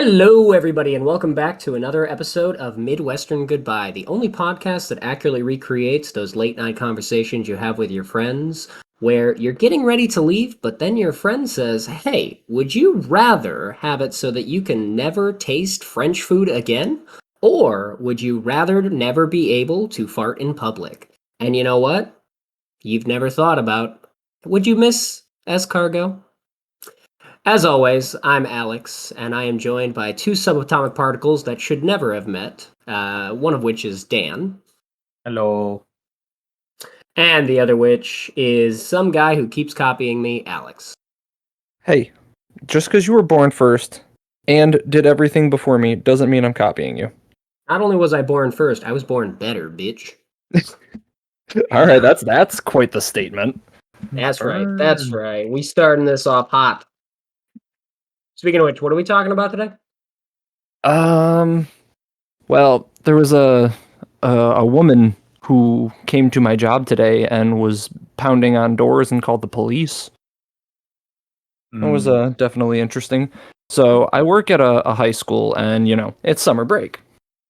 Hello, everybody, and welcome back to another episode of Midwestern Goodbye, the only podcast that accurately recreates those late night conversations you have with your friends where you're getting ready to leave, but then your friend says, "Hey, would you rather have it so that you can never taste French food again? Or would you rather never be able to fart in public?" And you know what? You've never thought about, would you miss escargot? As always, I'm Alex, and I am joined by two subatomic particles that should never have met, one of which is Dan, Hello. and the other which is some guy who keeps copying me, Alex. Hey, just because you were born first and did everything before me doesn't mean I'm copying you. Not only was I born first, I was born better, bitch. All right, that's quite the statement. That's right. We starting this off hot. Speaking of which, what are we talking about today? Well, there was a woman who came to my job today and was pounding on doors and called the police. It was definitely interesting. So I work at a high school, and it's summer break.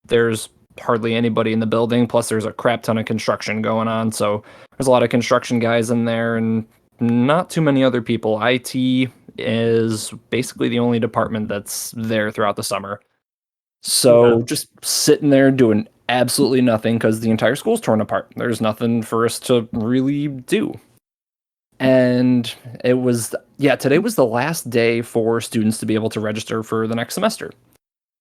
There's hardly anybody in the building. Plus, there's a crap ton of construction going on. So there's a lot of construction guys in there, and not too many other people. IT is basically the only department that's there throughout the summer. So just sitting there doing absolutely nothing because the entire school's torn apart. There's nothing for us to really do. And today was the last day for students to be able to register for the next semester.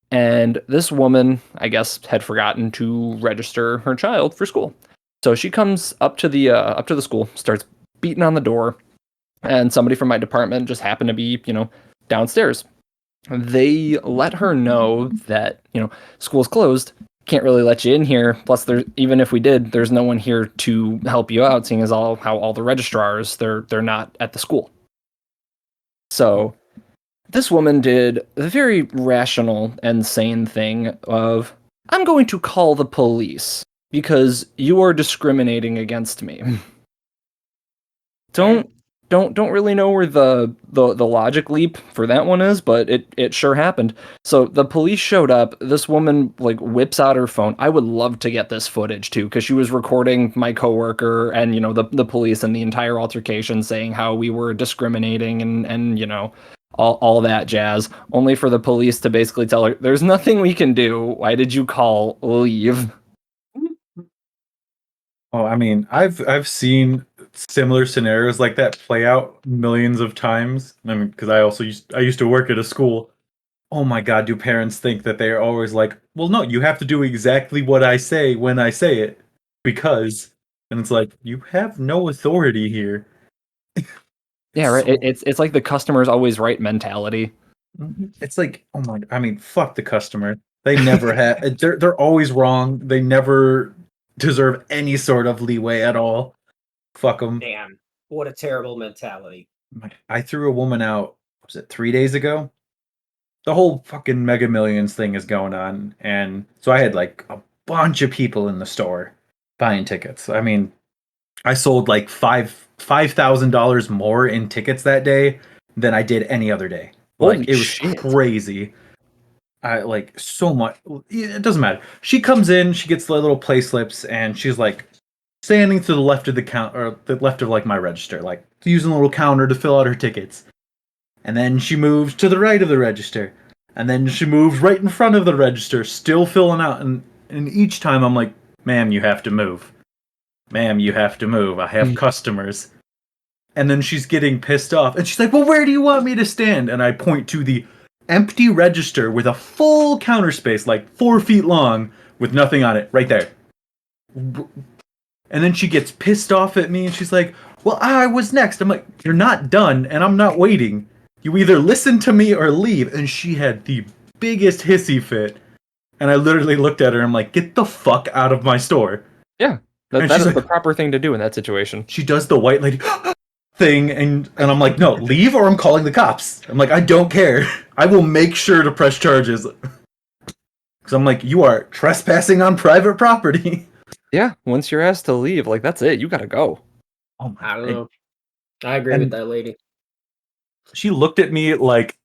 And this woman, I guess, had forgotten to register her child for school. So she comes up to the school, starts beating on the door, and somebody from my department just happened to be, downstairs. They let her know that, school's closed, can't really let you in here. Plus, even if we did, there's no one here to help you out, seeing as how all the registrars they're not at the school. So this woman did the very rational and sane thing of, I'm going to call the police because you are discriminating against me. Don't really know where the logic leap for that one is, but it sure happened. So the police showed up. This woman whips out her phone. I would love to get this footage too, because she was recording my coworker and the police and the entire altercation, saying how we were discriminating and all that jazz, only for the police to basically tell her, there's nothing we can do. Why did you call? Leave. Oh, I mean, I've seen similar scenarios like that play out millions of times. I mean, because I used to work at a school. Oh my God, do parents think that they are always like, well, no, you have to do exactly what I say when I say it, because, and it's like, you have no authority here. Yeah, right. It's like the customer's always right mentality. It's like, oh my, I mean, fuck the customer. They never have. They're always wrong. They never deserve any sort of leeway at all. Fuck them. Damn, what a terrible mentality. I threw a woman out, was it 3 days ago? The whole fucking Mega Millions thing is going on. And so I had like a bunch of people in the store buying tickets. I mean, I sold like $5,000 more in tickets that day than I did any other day. Holy Like, it was shit. crazy. I like so much. It doesn't matter. She comes in, she gets the little play slips, and she's like standing to the left of the count, or the left of like my register, like using a little counter to fill out her tickets. And then she moves to the right of the register, and then she moves right in front of the register, still filling out. And each time I'm like, "Ma'am, you have to move. Ma'am, you have to move. I have customers." And then she's getting pissed off, and she's like, "Well, where do you want me to stand?" And I point to the empty register with a full counter space, like 4 feet long, with nothing on it, right there. And then she gets pissed off at me, and she's like, "Well, I was next." I'm like, "You're not done, and I'm not waiting. You either listen to me or leave." And she had the biggest hissy fit. And I literally looked at her, and I'm like, "Get the fuck out of my store." Yeah, that she's is like, the proper thing to do in that situation. She does the white lady thing, and I'm like, "No, leave or I'm calling the cops." I'm like, "I don't care. I will make sure to press charges." Because I'm like, "You are trespassing on private property." Yeah, once you're asked to leave, that's it. You gotta go. Oh I my don't God. know. I agree with that lady. She looked at me like,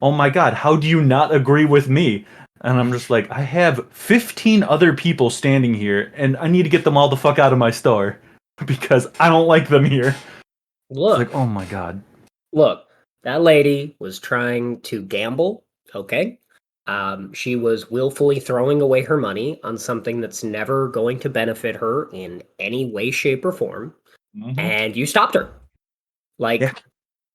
oh my God, how do you not agree with me? And I'm just like, I have 15 other people standing here, and I need to get them all the fuck out of my store because I don't like them here. It's Look, like, oh my God. look, that lady was trying to gamble, okay? She was willfully throwing away her money on something that's never going to benefit her in any way, shape, or form, and you stopped her. Like, Yeah.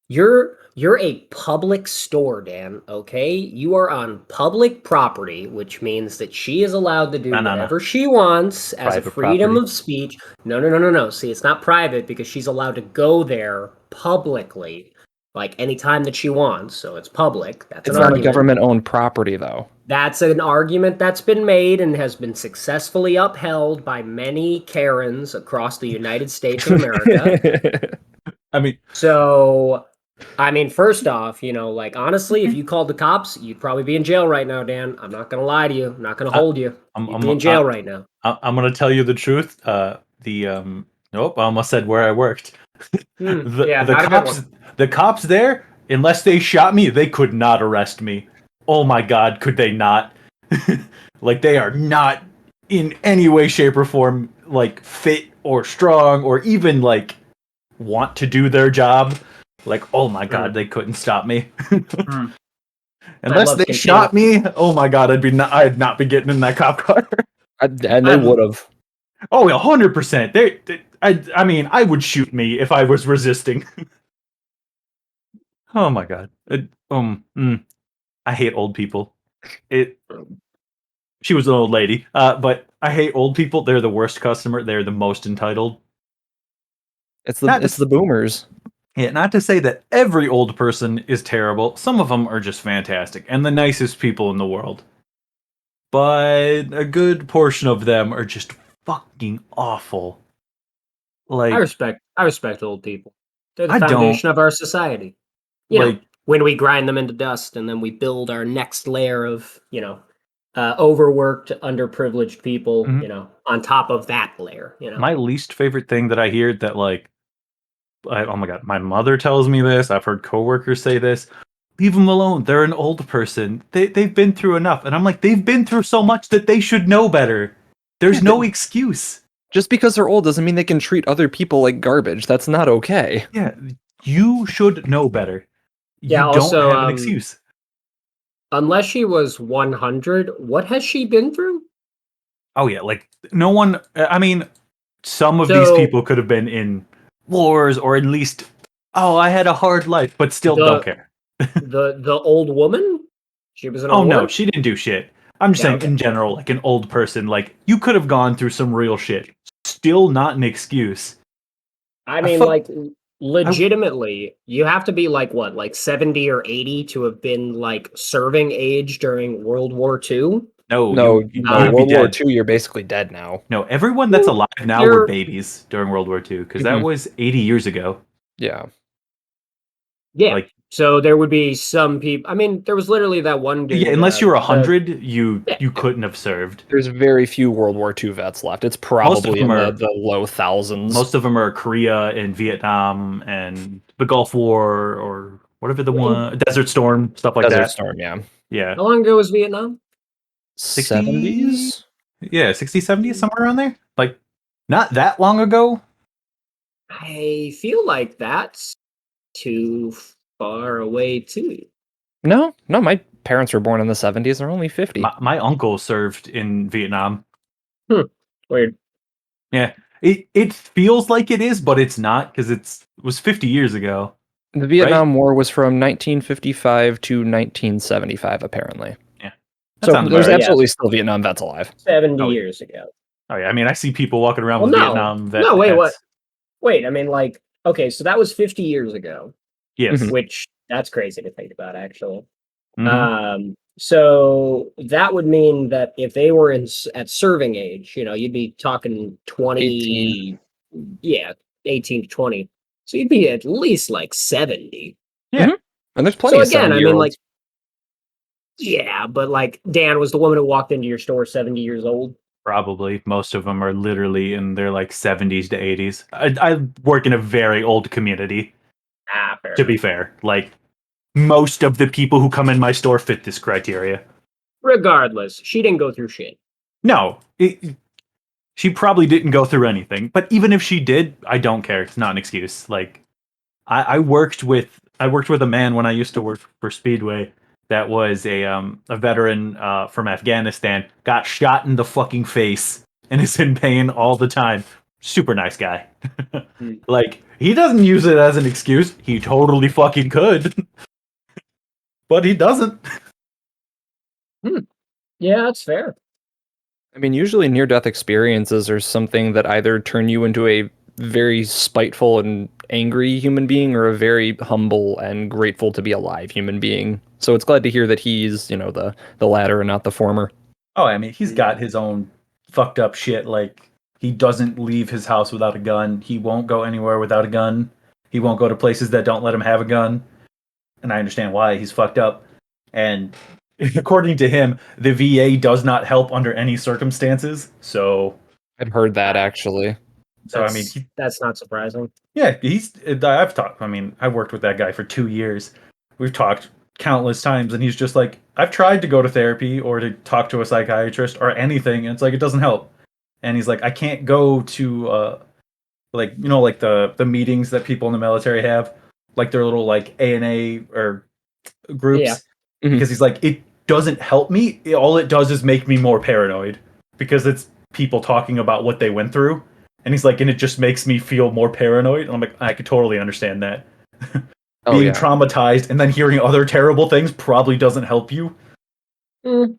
you're a public store, Dan, okay? You are on public property, which means that she is allowed to do No. whatever she wants as a Private freedom property. of speech. No. See, it's not private because she's allowed to go there publicly, like anytime that she wants. So it's public. That's It's an not a argument. government-owned property, though. That's an argument that's been made and has been successfully upheld by many Karens across the United States of America. I mean, So, I mean, first off, like honestly, if you called the cops, you'd probably be in jail right now, Dan. I'm not gonna lie to you. I'm not gonna hold you. You'd be in jail right now. I'm gonna tell you the truth. Nope, I almost said where I worked. Yeah, The not a good cops, one. the cops there, unless they shot me, they could not arrest me. Oh my God, could they not? Like they are not in any way, shape, or form like fit or strong or even like want to do their job. Like, oh my God, they couldn't stop me. Unless love they to shot me, oh my God, I'd not be getting in that cop car. And they would have. Oh, 100%. I mean, I would shoot me if I was resisting. Oh my God. I hate old people. She was an old lady, but I hate old people. They're the worst customer. They're the most entitled. It's Not the to, boomers. yeah, not to say that every old person is terrible. Some of them are just fantastic and the nicest people in the world. But a good portion of them are just fucking awful. Like, I respect old people. They're the I don't foundation of our society. You know, like. when we grind them into dust and then we build our next layer of, overworked, underprivileged people, Mhm. on top of that layer, My least favorite thing that I hear that oh my God, my mother tells me this. I've heard coworkers say this. Leave them alone. They're an old person. They've been through enough. And I'm like, they've been through so much that they should know better. There's no excuse. Just because they're old doesn't mean they can treat other people like garbage. That's not okay. Yeah, you should know better. Yeah, You don't also, have an excuse. unless she was 100, what has she been through? Oh yeah, like no one. I mean, some of these So people could have been in wars or at least. Oh, I had a hard life, but still don't the care. the old woman, she was in a Oh no, war. she didn't do shit. I'm just Yeah, saying okay. in general, like an old person, like you could have gone through some real shit. Still not an excuse. I mean, fu- like, legitimately, you have to be like what, like 70 or 80 to have been like serving age during World War II. No, No, you'd no. be World War dead. II, you're basically dead now. No, everyone that's alive now were You're babies during World War II because that Mhm. was 80 years ago. Yeah. Yeah. Like, So there would be some people. I mean, there was literally that one dude. yeah, unless you were the 100, you yeah, couldn't have served. There's very few World War II vets left. It's Most of probably them in are the low thousands. most of them are Korea and Vietnam and the Gulf War or whatever the I mean, one Desert Storm stuff like Desert that. Storm, yeah. Yeah, how long ago was Vietnam? 60, 70s? yeah, 60, 70, somewhere around there. Like, not that long ago. I feel like that's too far away too. No, my parents were born in the 70s. They're only 50. My uncle served in Vietnam. Weird. Yeah, it feels like it is, but it's not because it was 50 years ago. The Vietnam War was from 1955 to 1975, apparently. Yeah, that So sounds about there's right. absolutely still Vietnam vets alive. 70 Oh, yeah. years ago. Oh yeah, I mean, I see people walking around Well, with no, Vietnam no, wait, what? hats. Wait, I mean, like, okay, so that was 50 years ago, Yes. Mhm. which that's crazy to think about, actually. Mhm. So that would mean that if they were at serving age, you'd be talking 18. 20, yeah, 18 to 20. So you'd be at least like 70. Yeah. Mhm. And there's plenty So of again, I mean, like, 70-year-olds. yeah, but like Dan was the woman who walked into your store 70 years old. Probably most of them are literally in their like 70s to 80s. I work in a very old community. Ah, fair To be enough. fair, like most of the people who come in my store fit this criteria. Regardless, she didn't go through shit. No, she probably didn't go through anything. But even if she did, I don't care. It's not an excuse. Like, I worked with a man when I used to work for Speedway that was a veteran from Afghanistan, got shot in the fucking face and is in pain all the time. Super nice guy. Like, he doesn't use it as an excuse. He totally fucking could. But he doesn't. Yeah, that's fair. I mean, usually near-death experiences are something that either turn you into a very spiteful and angry human being or a very humble and grateful to be alive human being. So it's glad to hear that he's, the latter and not the former. Oh, I mean, he's got his own fucked up shit. Like, he doesn't leave his house without a gun. He won't go anywhere without a gun. He won't go to places that don't let him have a gun. And I understand why. He's fucked up. And according to him, the VA does not help under any circumstances. So I've heard that, actually. I mean, that's not surprising. yeah, I've worked with that guy for 2 years. We've talked countless times, and he's just like, I've tried to go to therapy or to talk to a psychiatrist or anything, and it's like, it doesn't help. And he's like, I can't go to like the meetings that people in the military have, like their little like ANA or groups. Yeah. Because he's like, it doesn't help me. All it does is make me more paranoid because it's people talking about what they went through. And he's like, and it just makes me feel more paranoid. And I'm like, I could totally understand that. Being traumatized and then hearing other terrible things probably doesn't help you. At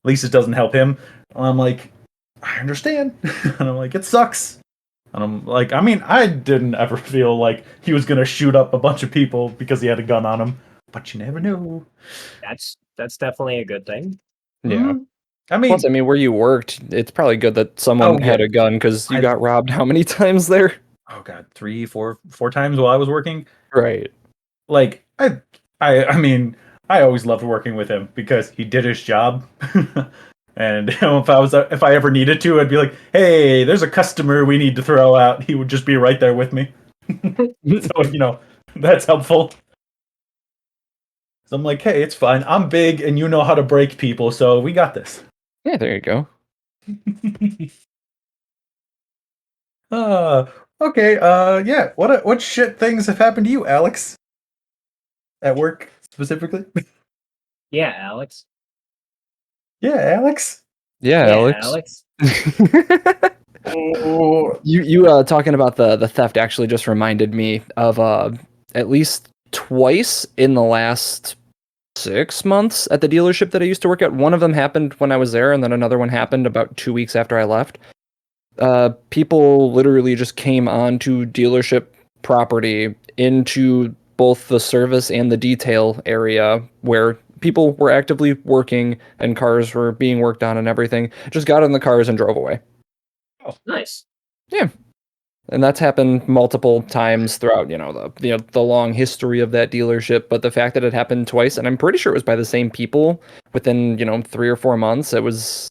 least it doesn't help him. And I'm like, I understand. And I'm like, it sucks. And I'm like, I mean, I didn't ever feel like he was going to shoot up a bunch of people because he had a gun on him. But you never know. That's definitely a good thing. Yeah. I mean, plus, where you worked, it's probably good that someone had a gun because you got robbed how many times there? Oh god, 3, 4 times while I was working. Right. Like I mean, I always loved working with him because he did his job. And if I ever needed to, I'd be like, "Hey, there's a customer we need to throw out." He would just be right there with me. So that's helpful. So I'm like, "Hey, it's fine. I'm big, and you know how to break people, so we got this." Yeah, there you go. Okay. Yeah. What shit things have happened to you, Alex? At work specifically? Yeah, Alex. Yeah, Alex. Yeah, Alex. You talking about the theft actually just reminded me of at least twice in the last 6 months at the dealership that I used to work at. One of them happened when I was there, and then another one happened about 2 weeks after I left. People literally just came onto dealership property into both the service and the detail area where people were actively working and cars were being worked on and everything. Just got in the cars and drove away. Oh, nice. Yeah. And that's happened multiple times throughout, the long history of that dealership. But the fact that it happened twice, and I'm pretty sure it was by the same people within, 3 or 4 months, it was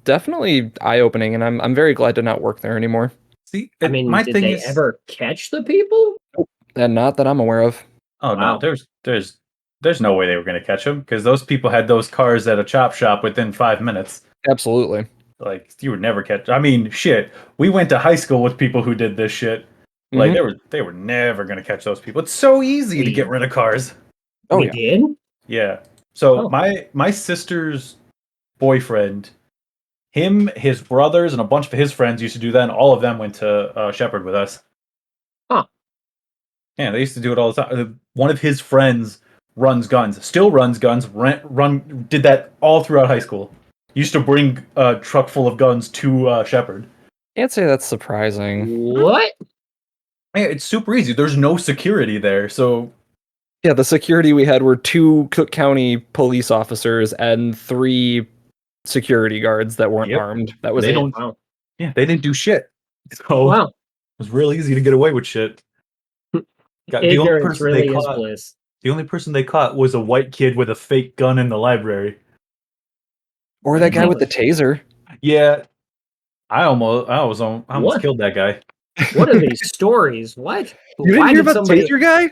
definitely eye-opening, and I'm very glad to not work there anymore. See, did they ever catch the people? And not that I'm aware of. Oh wow. No, there's no way they were going to catch them because those people had those cars at a chop shop within 5 minutes. Absolutely. Like, you would never catch. I mean, shit. We went to high school with people who did this shit. Like, they were never going to catch those people. It's so easy to get rid of cars. Oh, you did? Yeah. So my sister's boyfriend, him, his brothers, and a bunch of his friends used to do that, and all of them went to Shepherd with us. Huh. Yeah, they used to do it all the time. One of his friends still runs guns, did that all throughout high school. Used to bring a truck full of guns to Shepherd. Can't say that's surprising. What? Yeah, it's super easy. There's no security there, so... Yeah, the security we had were 2 Cook County police officers and 3 security guards that weren't armed. That was it. Yeah, they didn't do shit. So it was real easy to get away with shit. The only person they caught was a white kid with a fake gun in the library. Or that guy with the taser. Yeah. I almost killed that guy. What are these stories? What? You didn't hear about the taser guy?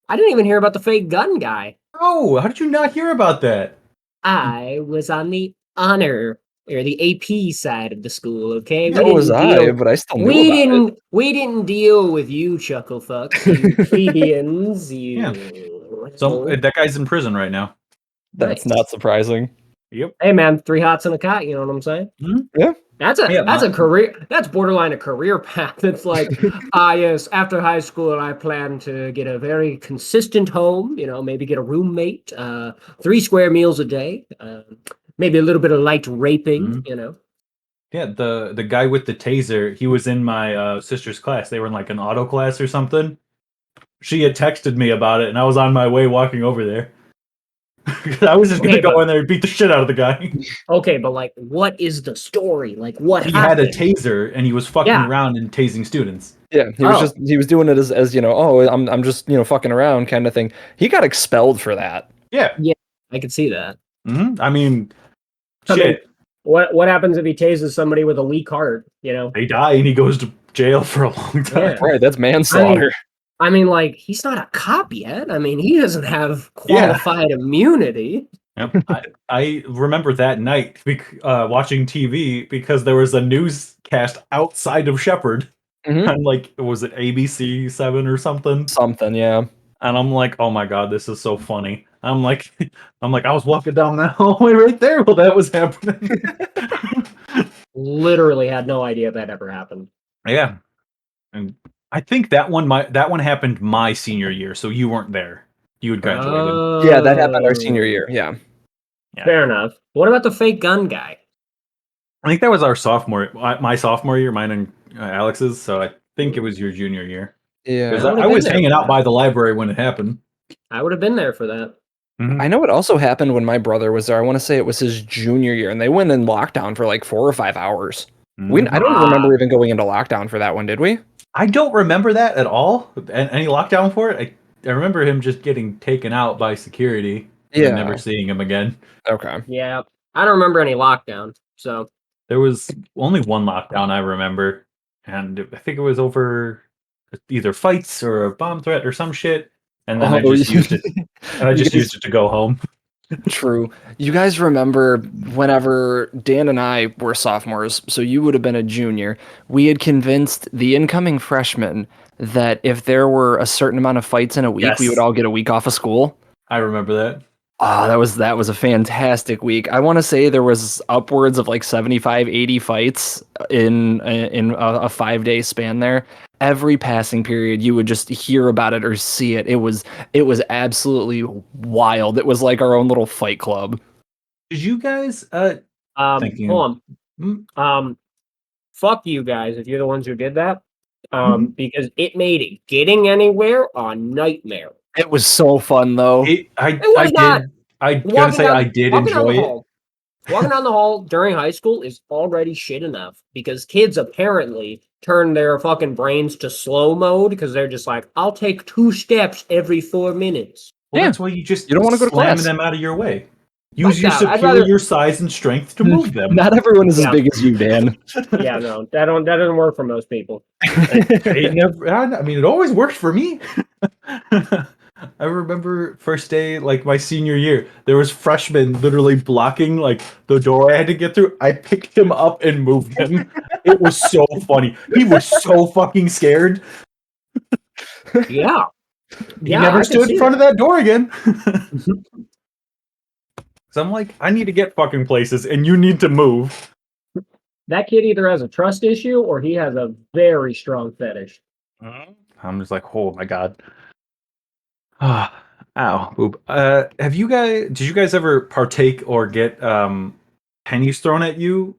I didn't even hear about the fake gun guy. Oh, how did you not hear about that? I was on the honor or the AP side of the school. Okay, That was I, but I still knew about it. We didn't deal with you, chuckle fucks, you plebeians. You. So that guy's in prison right now. That's Nice. not surprising. Yep. Hey man, 3 hots and a cot. You know what I'm saying? Yeah. That's a career. That's borderline a career path. It's like, yes, after high school, I plan to get a very consistent home. You know, maybe get a roommate, 3 square meals a day, maybe a little bit of light raping. You know. Yeah, the guy with the taser, he was in my sister's class. They were in like an auto class or something. She had texted me about it, and I was on my way walking over there. I was just gonna go in there and beat the shit out of the guy. Okay, but like, what is the story? Like, what He happened? had a taser, and he was fucking around and tasing students. Yeah, he was doing it as I'm just fucking around kind of thing. He got expelled for that. Yeah, I could see that. I mean, I shit. mean, what happens if he tases somebody with a weak heart? You know, They die, and he goes to jail for a long time. Yeah. Right, that's manslaughter. I mean, like, he's not a cop yet. I mean, he doesn't have qualified immunity. Yep. I remember that night watching TV because there was a newscast outside of Shepherd. And like, was it ABC 7 or something? Something, yeah. And I'm like, oh my god, this is so funny. I'm like, I was walking down that hallway right there while that was happening. Literally had no idea that ever happened. Yeah, and I think that one happened my senior year, so you weren't there. You had graduated. Yeah, that happened our senior year. Yeah. Fair enough. What about the fake gun guy? I think that was my sophomore year, mine and Alex's. So I think it was your junior year. Yeah, because I was hanging out by the library when it happened. I would have been there for that. I know it also happened when my brother was there. I want to say it was his junior year, and they went in lockdown for like 4 or 5 hours. I don't remember even going into lockdown for that one, did we? I don't remember that at all. Any lockdown for it? I remember him just getting taken out by security and never seeing him again. Okay. Yeah, I don't remember any lockdown. So there was only one lockdown I remember, and I think it was over either fights or a bomb threat or some shit. And then I just used it. And I just used it to go home. True. You guys remember whenever Dan and I were sophomores, so you would have been a junior, we had convinced the incoming freshmen that if there were a certain amount of fights in a week, we would all get a week off of school. I remember that. Oh, that was a fantastic week. I want to say there was upwards of like 75, 80 fights in a 5-day span there. Every passing period, you would just hear about it or see it. It was absolutely wild. It was like our own little fight club. Did you guys hold on. Fuck you guys if you're the ones who did that. Because it made getting anywhere a nightmare. It was so fun though. I gotta say I did enjoy it. Walking down the hall during high school is already shit enough because kids apparently turn their fucking brains to slow mode because they're just like, I'll take 2 steps every 4 minutes. Well, that's why you don't want to go to class. Them out of your way. Use your superior size and strength to move them. Not everyone is as big as you, Dan. Yeah, no, that doesn't work for most people. I mean, it always worked for me. I remember first day, like my senior year, there was freshmen literally blocking like the door I had to get through. I picked him up and moved him. It was so funny. He was so fucking scared. Yeah. He never stood in front of that door again. So I'm like, I need to get fucking places and you need to move. That kid either has a trust issue or he has a very strong fetish. I'm just like, oh my god. Ow, boob. Did you guys ever partake or get pennies thrown at you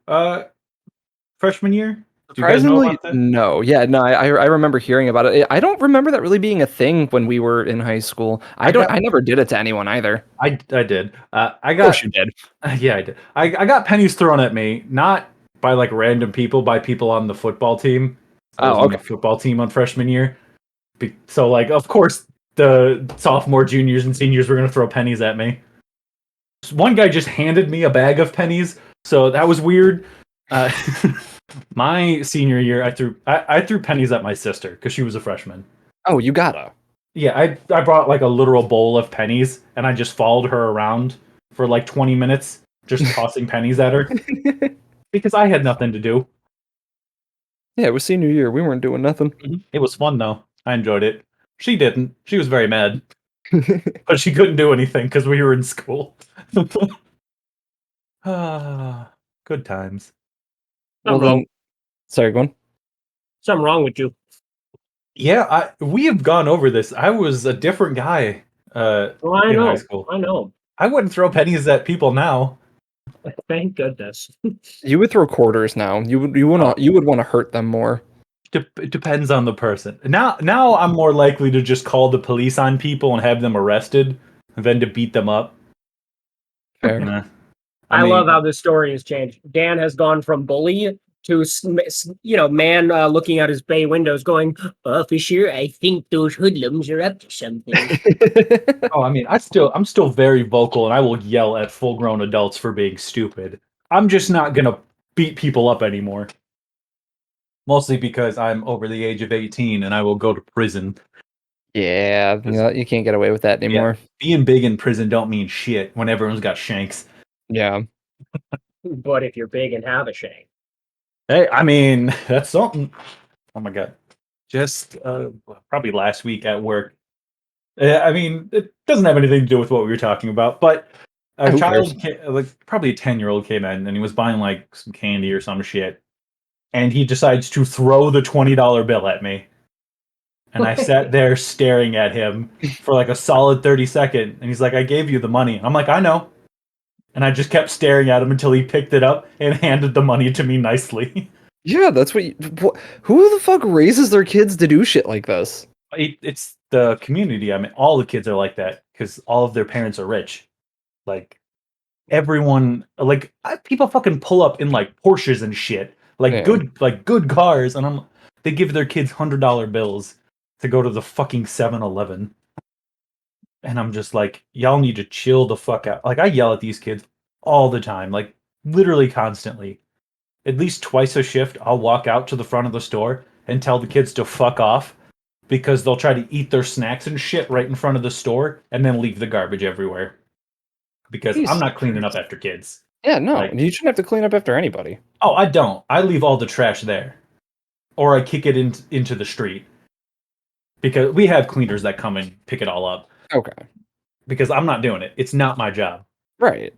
freshman year? Do you guys know about that? No. Yeah, no, I remember hearing about it. I don't remember that really being a thing when we were in high school. I never did it to anyone either. I did. Of course you did. Yeah, I did. I got pennies thrown at me, not by like random people, by people on the football team. On the football team on freshman year. So like, of course, the sophomore, juniors, and seniors were going to throw pennies at me. One guy just handed me a bag of pennies, so that was weird. My senior year, I threw pennies at my sister because she was a freshman. Oh, you gotta. Yeah, I brought like a literal bowl of pennies, and I just followed her around for like 20 minutes, just tossing pennies at her because I had nothing to do. Yeah, it was senior year. We weren't doing nothing. It was fun though. I enjoyed it. She didn't. She was very mad, but she couldn't do anything because we were in school. Ah, good times. Well Something wrong. then, sorry, go on. Something wrong with you. Yeah, we have gone over this. I was a different guy Well, I in high know. school. I know. I wouldn't throw pennies at people now. Thank goodness. You would throw quarters now. You would want to hurt them more. It depends on the person. Now I'm more likely to just call the police on people and have them arrested than to beat them up. Fair. Nah. I mean, love how this story has changed. Dan has gone from bully to man looking out his bay windows, going, "Officer, I think those hoodlums are up to something." Oh, I mean, I'm still very vocal, and I will yell at full-grown adults for being stupid. I'm just not gonna beat people up anymore. Mostly because I'm over the age of 18 and I will go to prison. Yeah, you can't get away with that anymore. Being big in prison don't mean shit when everyone's got shanks. Yeah. But if you're big and have a shank, Hey, I mean, that's something. Oh my god. Just probably last week at work. I mean, it doesn't have anything to do with what we were talking about, but a Who child, like probably a 10-year-old came in and he was buying like some candy or some shit. And he decides to throw the $20 bill at me. And I sat there staring at him for like a solid 30 seconds. And he's like, I gave you the money. I'm like, I know. And I just kept staring at him until he picked it up and handed the money to me nicely. Yeah, that's who the fuck raises their kids to do shit like this? It's the community. I mean, all the kids are like that because all of their parents are rich. Like, everyone, like, people fucking pull up in like Porsches and shit. Yeah. Good cars. And they give their kids $100 bills to go to the fucking 7-Eleven. And I'm just like, y'all need to chill the fuck out. Like, I yell at these kids all the time, like, literally constantly. At least twice a shift, I'll walk out to the front of the store and tell the kids to fuck off because they'll try to eat their snacks and shit right in front of the store and then leave the garbage everywhere. Because I'm not cleaning up after kids. Yeah, no, Like, you shouldn't have to clean up after anybody. oh, I don't. I leave all the trash there. Or I kick it into the street. Because we have cleaners that come and pick it all up. Okay. Because I'm not doing it. It's not my job. Right.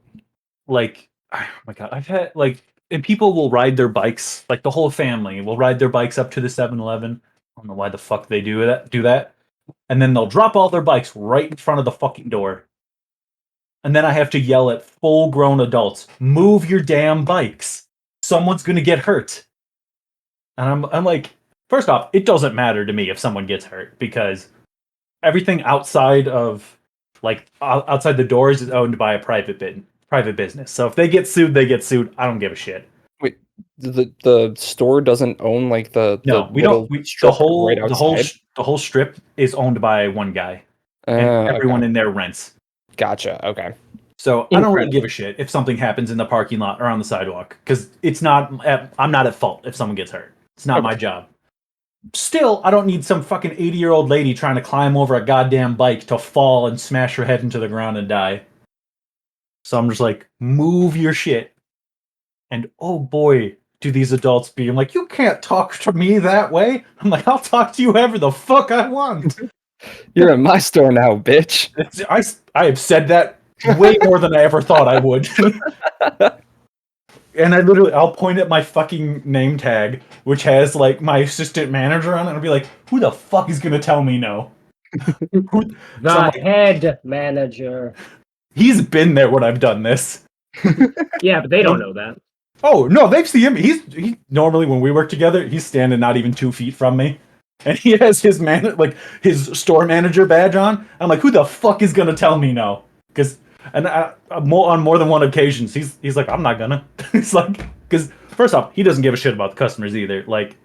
Like, oh my god, I've had like, and people will ride their bikes, like the whole family will ride their bikes up to the 7-Eleven. I don't know why the fuck they do that. And then they'll drop all their bikes right in front of the fucking door. And then I have to yell at full-grown adults, move your damn bikes. Someone's gonna get hurt. And I'm like, first off, it doesn't matter to me if someone gets hurt because everything outside of outside the doors is owned by a private business. So if they get sued, they get sued. I don't give a shit. Wait, the store doesn't own like No, we little don't. The strip whole right outside? the whole strip is owned by one guy, and everyone in there rents. Gotcha. Okay. So I don't really give a shit if something happens in the parking lot or on the sidewalk because it's not. I'm not at fault if someone gets hurt. It's not my job. Still, I don't need some fucking 80-year-old lady trying to climb over a goddamn bike to fall and smash her head into the ground and die. So I'm just like, move your shit. And oh boy, do these adults be. I'm like, you can't talk to me that way. I'm like, I'll talk to you however the fuck I want. You're in my store now, bitch. I have said that way more than I ever thought I would. And I'll point at my fucking name tag, which has like my assistant manager on it, and I'll be like, who the fuck is gonna tell me no? The head manager. He's been there when I've done this. Yeah, but they don't know that. Oh no, they've seen him. He normally when we work together, he's standing not even 2 feet from me, and he has his his store manager badge on. I'm like, who the fuck is gonna tell me no? Because on more than one occasions, he's like, I'm not gonna. It's like, because first off, he doesn't give a shit about the customers either. Like,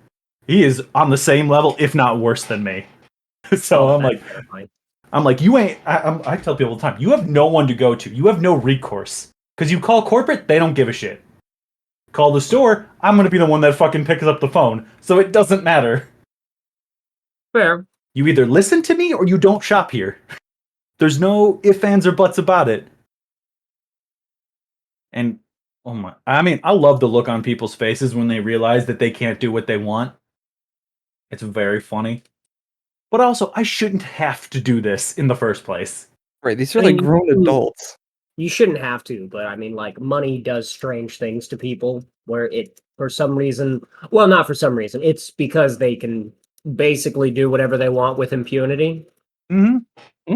he is on the same level, if not worse than me. So I'm like, you ain't. I tell people all the time, you have no one to go to. You have no recourse because you call corporate, they don't give a shit. Call the store, I'm gonna be the one that fucking picks up the phone, so it doesn't matter. Fair. You either listen to me or you don't shop here. There's no ifs, ands, or buts about it. And oh my, I mean, I love the look on people's faces when they realize that they can't do what they want. It's very funny. But also, I shouldn't have to do this in the first place. Right, these are I like mean, grown adults. You shouldn't have to, but I mean, like, money does strange things to people where it, for some reason, well, not for some reason, it's because they can basically do whatever they want with impunity. Mm-hmm.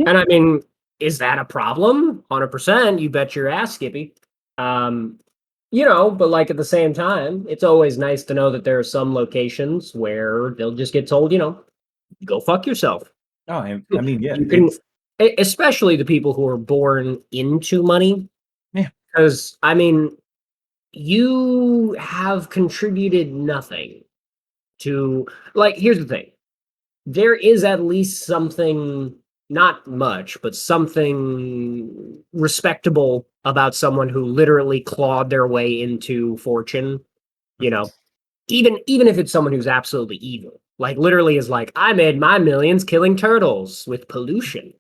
And I mean, is that a problem? 100%. You bet your ass, Skippy. But like at the same time, it's always nice to know that there are some locations where they'll just get told, go fuck yourself. Oh, I mean, yeah. You can, especially the people who are born into money. Yeah. Because, I mean, you have contributed nothing to, like, here's the thing. There is at least something, not much, but something respectable about someone who literally clawed their way into fortune, even if it's someone who's absolutely evil. Like, literally is like, I made my millions killing turtles with pollution.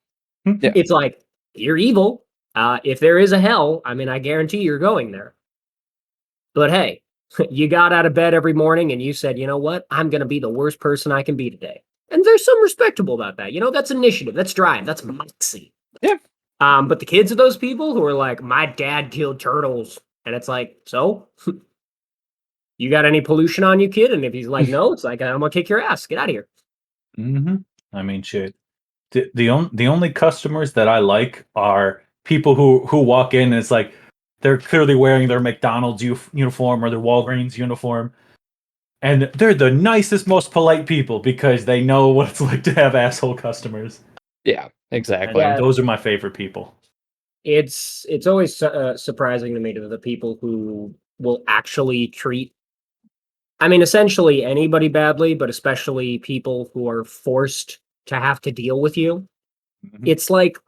Yeah. It's like, you're evil. If there is a hell, I mean, I guarantee you're going there. But hey, you got out of bed every morning and you said, you know what? I'm going to be the worst person I can be today. And there's some respectable about that. That's initiative. That's drive. That's moxie. Yeah. But the kids of those people who are like, my dad killed turtles. And it's like, so? You got any pollution on you, kid? And if he's like, no, it's like, I'm going to kick your ass. Get out of here. Mm-hmm. I mean, shit. The only customers that I like are people who walk in and it's like they're clearly wearing their McDonald's uniform or their Walgreens uniform, and they're the nicest, most polite people because they know what it's like to have asshole customers. Yeah, exactly. And those are my favorite people. It's always surprising to me to the people who will actually treat, I mean, essentially anybody badly, but especially people who are forced to have to deal with you. Mm-hmm. It's like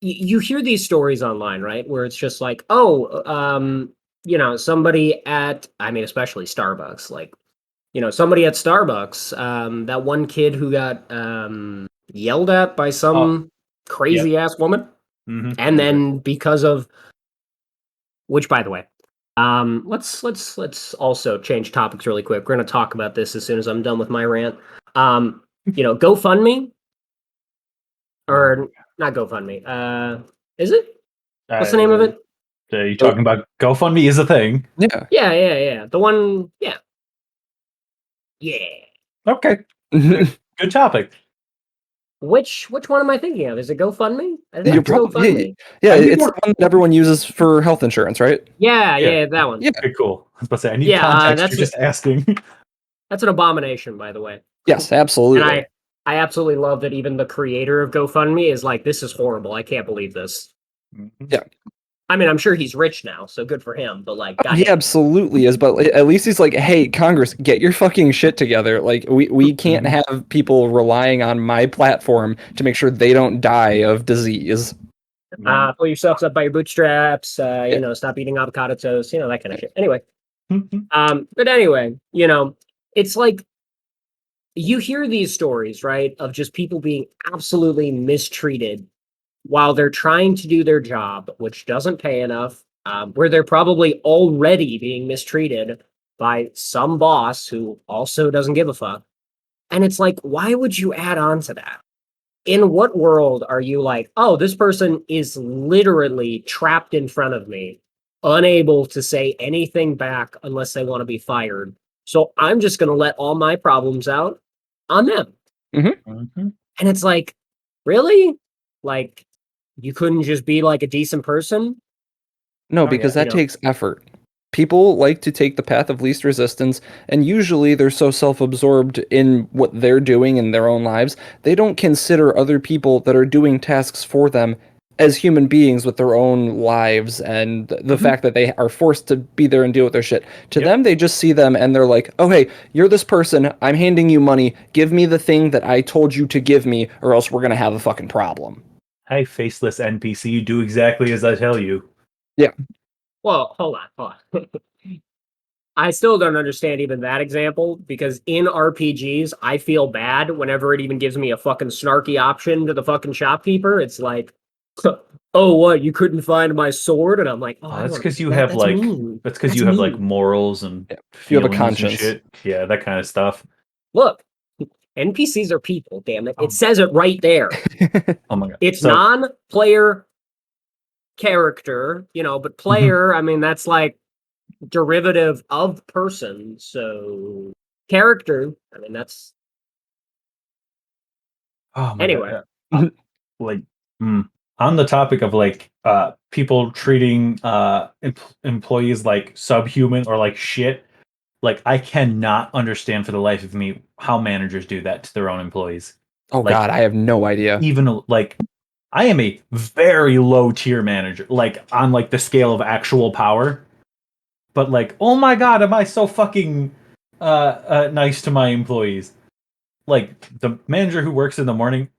you hear these stories online, right? Where it's just like, oh, somebody at, I mean, especially Starbucks, like, somebody at Starbucks, that one kid who got yelled at by some crazy ass woman. Mm-hmm. And then because of, which by the way, let's also change topics really quick. We're going to talk about this as soon as I'm done with my rant. GoFundMe, or not GoFundMe. Is it? What's the name of it? Are you talking about GoFundMe is a thing? Yeah. Yeah. The one, yeah. Okay. Good topic. Which one am I thinking of? Is it GoFundMe? I think You're it's GoFundMe. Yeah, it's the one that everyone uses for health insurance, right? Yeah, that one. Yeah. Okay, cool. I was about to say, I need context. You're just asking. That's an abomination, by the way. Yes, absolutely. And I absolutely love that even the creator of GoFundMe is like, this is horrible. I can't believe this. Yeah. I mean, I'm sure he's rich now, so good for him. But like, he absolutely is. But at least he's like, hey, Congress, get your fucking shit together. Like, we can't have people relying on my platform to make sure they don't die of disease. Pull yourselves up by your bootstraps. Stop eating avocado toast. That kind of shit. Anyway, but anyway, it's like you hear these stories, right, of just people being absolutely mistreated while they're trying to do their job, which doesn't pay enough, where they're probably already being mistreated by some boss who also doesn't give a fuck. And it's like, why would you add on to that? In what world are you like, oh, this person is literally trapped in front of me, unable to say anything back unless they want to be fired. So I'm just going to let all my problems out on them. And it's like, really? Like, you couldn't just be like a decent person? No, because that takes effort. People like to take the path of least resistance, and usually they're so self-absorbed in what they're doing in their own lives, they don't consider other people that are doing tasks for them as human beings with their own lives and the fact that they are forced to be there and deal with their shit. To them, they just see them and they're like, oh, hey, you're this person, I'm handing you money, give me the thing that I told you to give me, or else we're going to have a fucking problem. Hey, faceless NPC, you do exactly as I tell you. Yeah. Well, hold on. I still don't understand even that example because in RPGs, I feel bad whenever it even gives me a fucking snarky option to the fucking shopkeeper. It's like, oh, what? You couldn't find my sword? And I'm like, oh, I That's don't. because you That, have that's like mean. that's because That's you have like mean. morals and Yeah. You have a feelings and conscience. shit. Yeah, that kind of stuff. Look, NPCs are people. Damn it! Oh. It says it right there. Oh my god. It's So non-player character, but player. I mean, that's like derivative of person. So character. I mean, that's oh my anyway. god. Like on the topic of like people treating employees like subhuman or like shit, like I cannot understand for the life of me how managers do that to their own employees. Oh Like God, I have no idea. even like I am a very low tier manager, like on like the scale of actual power. But like, oh my god, am I so fucking nice to my employees? Like the manager who works in the morning,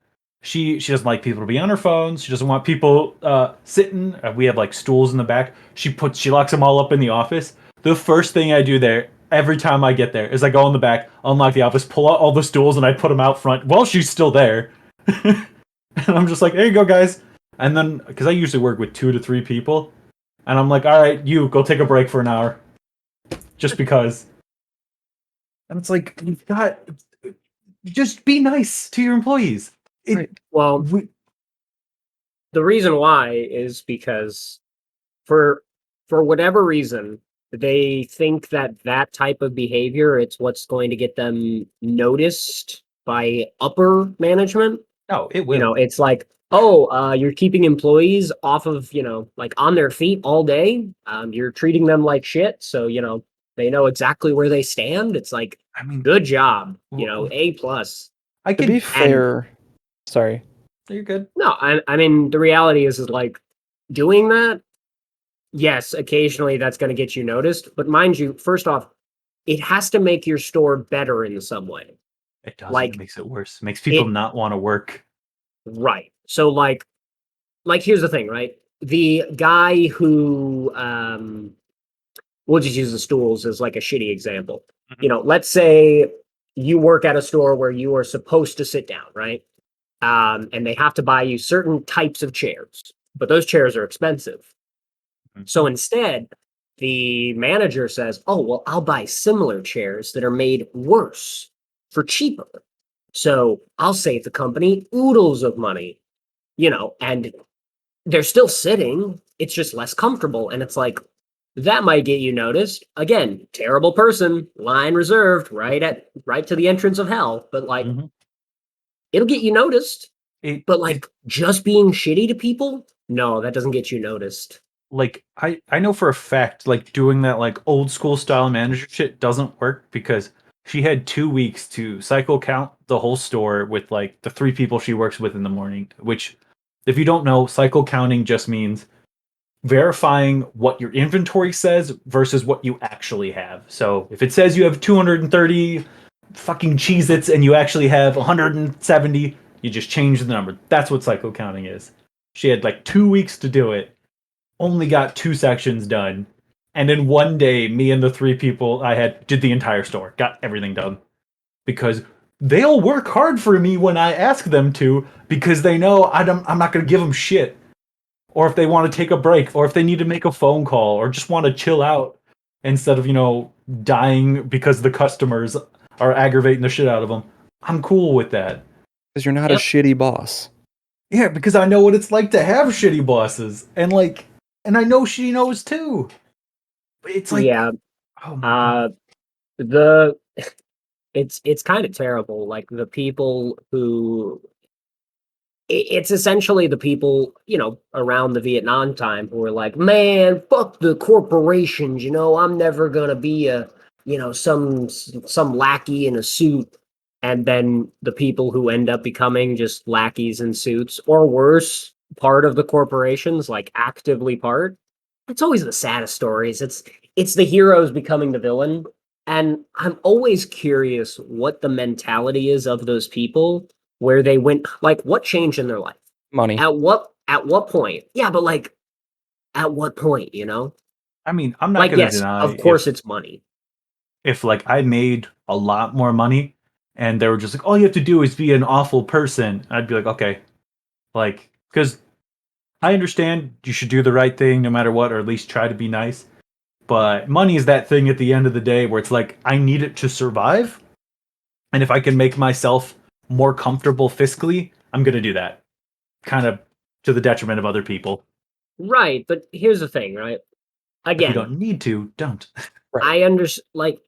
she doesn't like people to be on her phones. She doesn't want people sitting. We have like stools in the back. She locks them all up in the office. The first thing I do there every time I get there is I go in the back, unlock the office, pull out all the stools, and I put them out front while she's still there. And I'm just like, there you go, guys. And then because I usually work with 2 to 3 people, and I'm like, all right, you go take a break for an hour, just because. And it's like you've got just be nice to your employees. Right. Well, We, the reason why is because for whatever reason they think that type of behavior it's what's going to get them noticed by upper management. no, it will. It's like, oh, you're keeping employees off of like on their feet all day. You're treating them like shit, so they know exactly where they stand. It's like, I mean, good job, w- A plus. I To be can. fair, sorry. You're good. No, I mean the reality is like doing that. Yes, occasionally that's going to get you noticed, but mind you, first off, it has to make your store better in some way. It doesn't. Like It makes it worse. It makes people not want to work. right. So like here's the thing, right? The guy who we'll just use the stools as like a shitty example. Let's say you work at a store where you are supposed to sit down, right? And they have to buy you certain types of chairs, but those chairs are expensive. So instead, the manager says, oh, well, I'll buy similar chairs that are made worse for cheaper. So I'll save the company oodles of money, and they're still sitting. It's just less comfortable. And it's like, that might get you noticed. Again, terrible person, line reserved, right to the entrance of hell. But like, it'll get you noticed. But like, just being shitty to people, no, that doesn't get you noticed. Like I know for a fact, like doing that like old school style manager shit doesn't work because she had 2 weeks to cycle count the whole store with like the 3 people she works with in the morning. Which, if you don't know, cycle counting just means verifying what your inventory says versus what you actually have. So if it says you have 230 fucking Cheez-Its and you actually have 170, you just change the number. That's what cycle counting is. She had like 2 weeks to do it, only got 2 sections done, and in one day, me and the 3 people I had did the entire store, got everything done. Because they'll work hard for me when I ask them to, because they know I'm not going to give them shit. Or if they want to take a break, or if they need to make a phone call, or just want to chill out instead of, dying because the customers are aggravating the shit out of them. I'm cool with that. Because you're not a shitty boss. Yeah, because I know what it's like to have shitty bosses. And I know she knows too. But it's like, yeah, oh my God. It's kind of terrible. Like the people who it's essentially the people, around the Vietnam time who were like, man, fuck the corporations, I'm never gonna be a, some lackey in a suit. And then the people who end up becoming just lackeys in suits, or worse, part of the corporations, like actively part. It's always the saddest stories. It's the heroes becoming the villain. And I'm always curious what the mentality is of those people where they went like what changed in their life? Money. At what point? Yeah, but like at what point, I mean, I'm not Like gonna yes, deny of course it's money. if like I made a lot more money and they were just like, all you have to do is be an awful person, I'd be like, okay, like, because I understand you should do the right thing no matter what, or at least try to be nice. But money is that thing at the end of the day where it's like, I need it to survive. And if I can make myself more comfortable fiscally, I'm going to do that. Kind of to the detriment of other people. Right, but here's the thing, right? If you Again, don't need to, don't. I understand, like,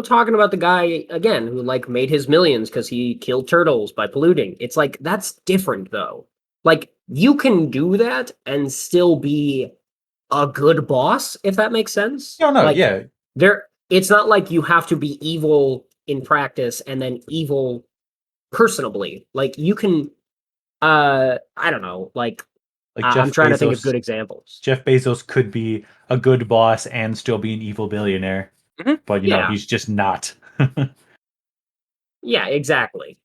talking about the guy again who like made his millions because he killed turtles by polluting. It's like that's different though. Like you can do that and still be a good boss, if that makes sense. No, Like yeah. it's not like you have to be evil in practice and then evil personably. Like you can, I don't know, like Like I'm Jeff trying to think of Bezos. good examples. Jeff Bezos could be a good boss and still be an evil billionaire. Mhm. But, Yeah. he's just not. Yeah, exactly.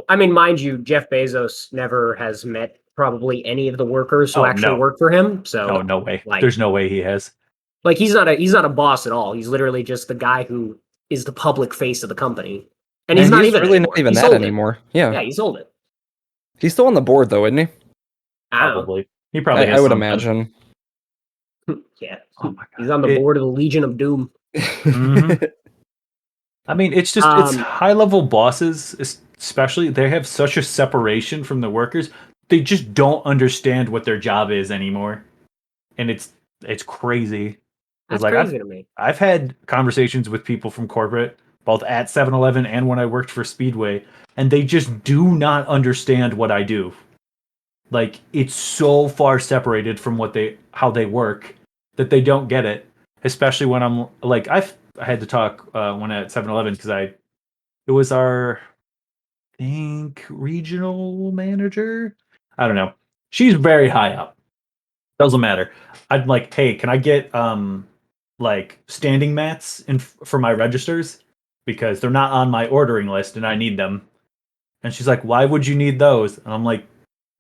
I mean, mind you, Jeff Bezos never has met probably any of the workers who Oh, actually no. work for him. So, Oh, no way. like, There's no way he has. like he's not a boss at all. He's literally just the guy who is the public face of the company, and he's not even really anymore. not even He that sold it. anymore. Yeah. Yeah, he sold it. He's still on the board though, isn't he? I don't know. Probably. He probably has I would something. imagine. Yeah, Oh my he's God. on the board of the Legion of Doom. Mhm. I mean, it's just it's high level bosses, especially they have such a separation from the workers. They just don't understand what their job is anymore, and it's crazy. That's It's like crazy to me. I've had conversations with people from corporate, both at 7-Eleven and when I worked for Speedway, and they just do not understand what I do. Like it's so far separated from how they work that they don't get it. Especially when I'm like I had to talk when at 7-Eleven because it was our I think regional manager. I don't know. She's very high up. Doesn't matter. I'd like, hey, can I get like standing mats for my registers because they're not on my ordering list and I need them. And she's like, why would you need those? And I'm like,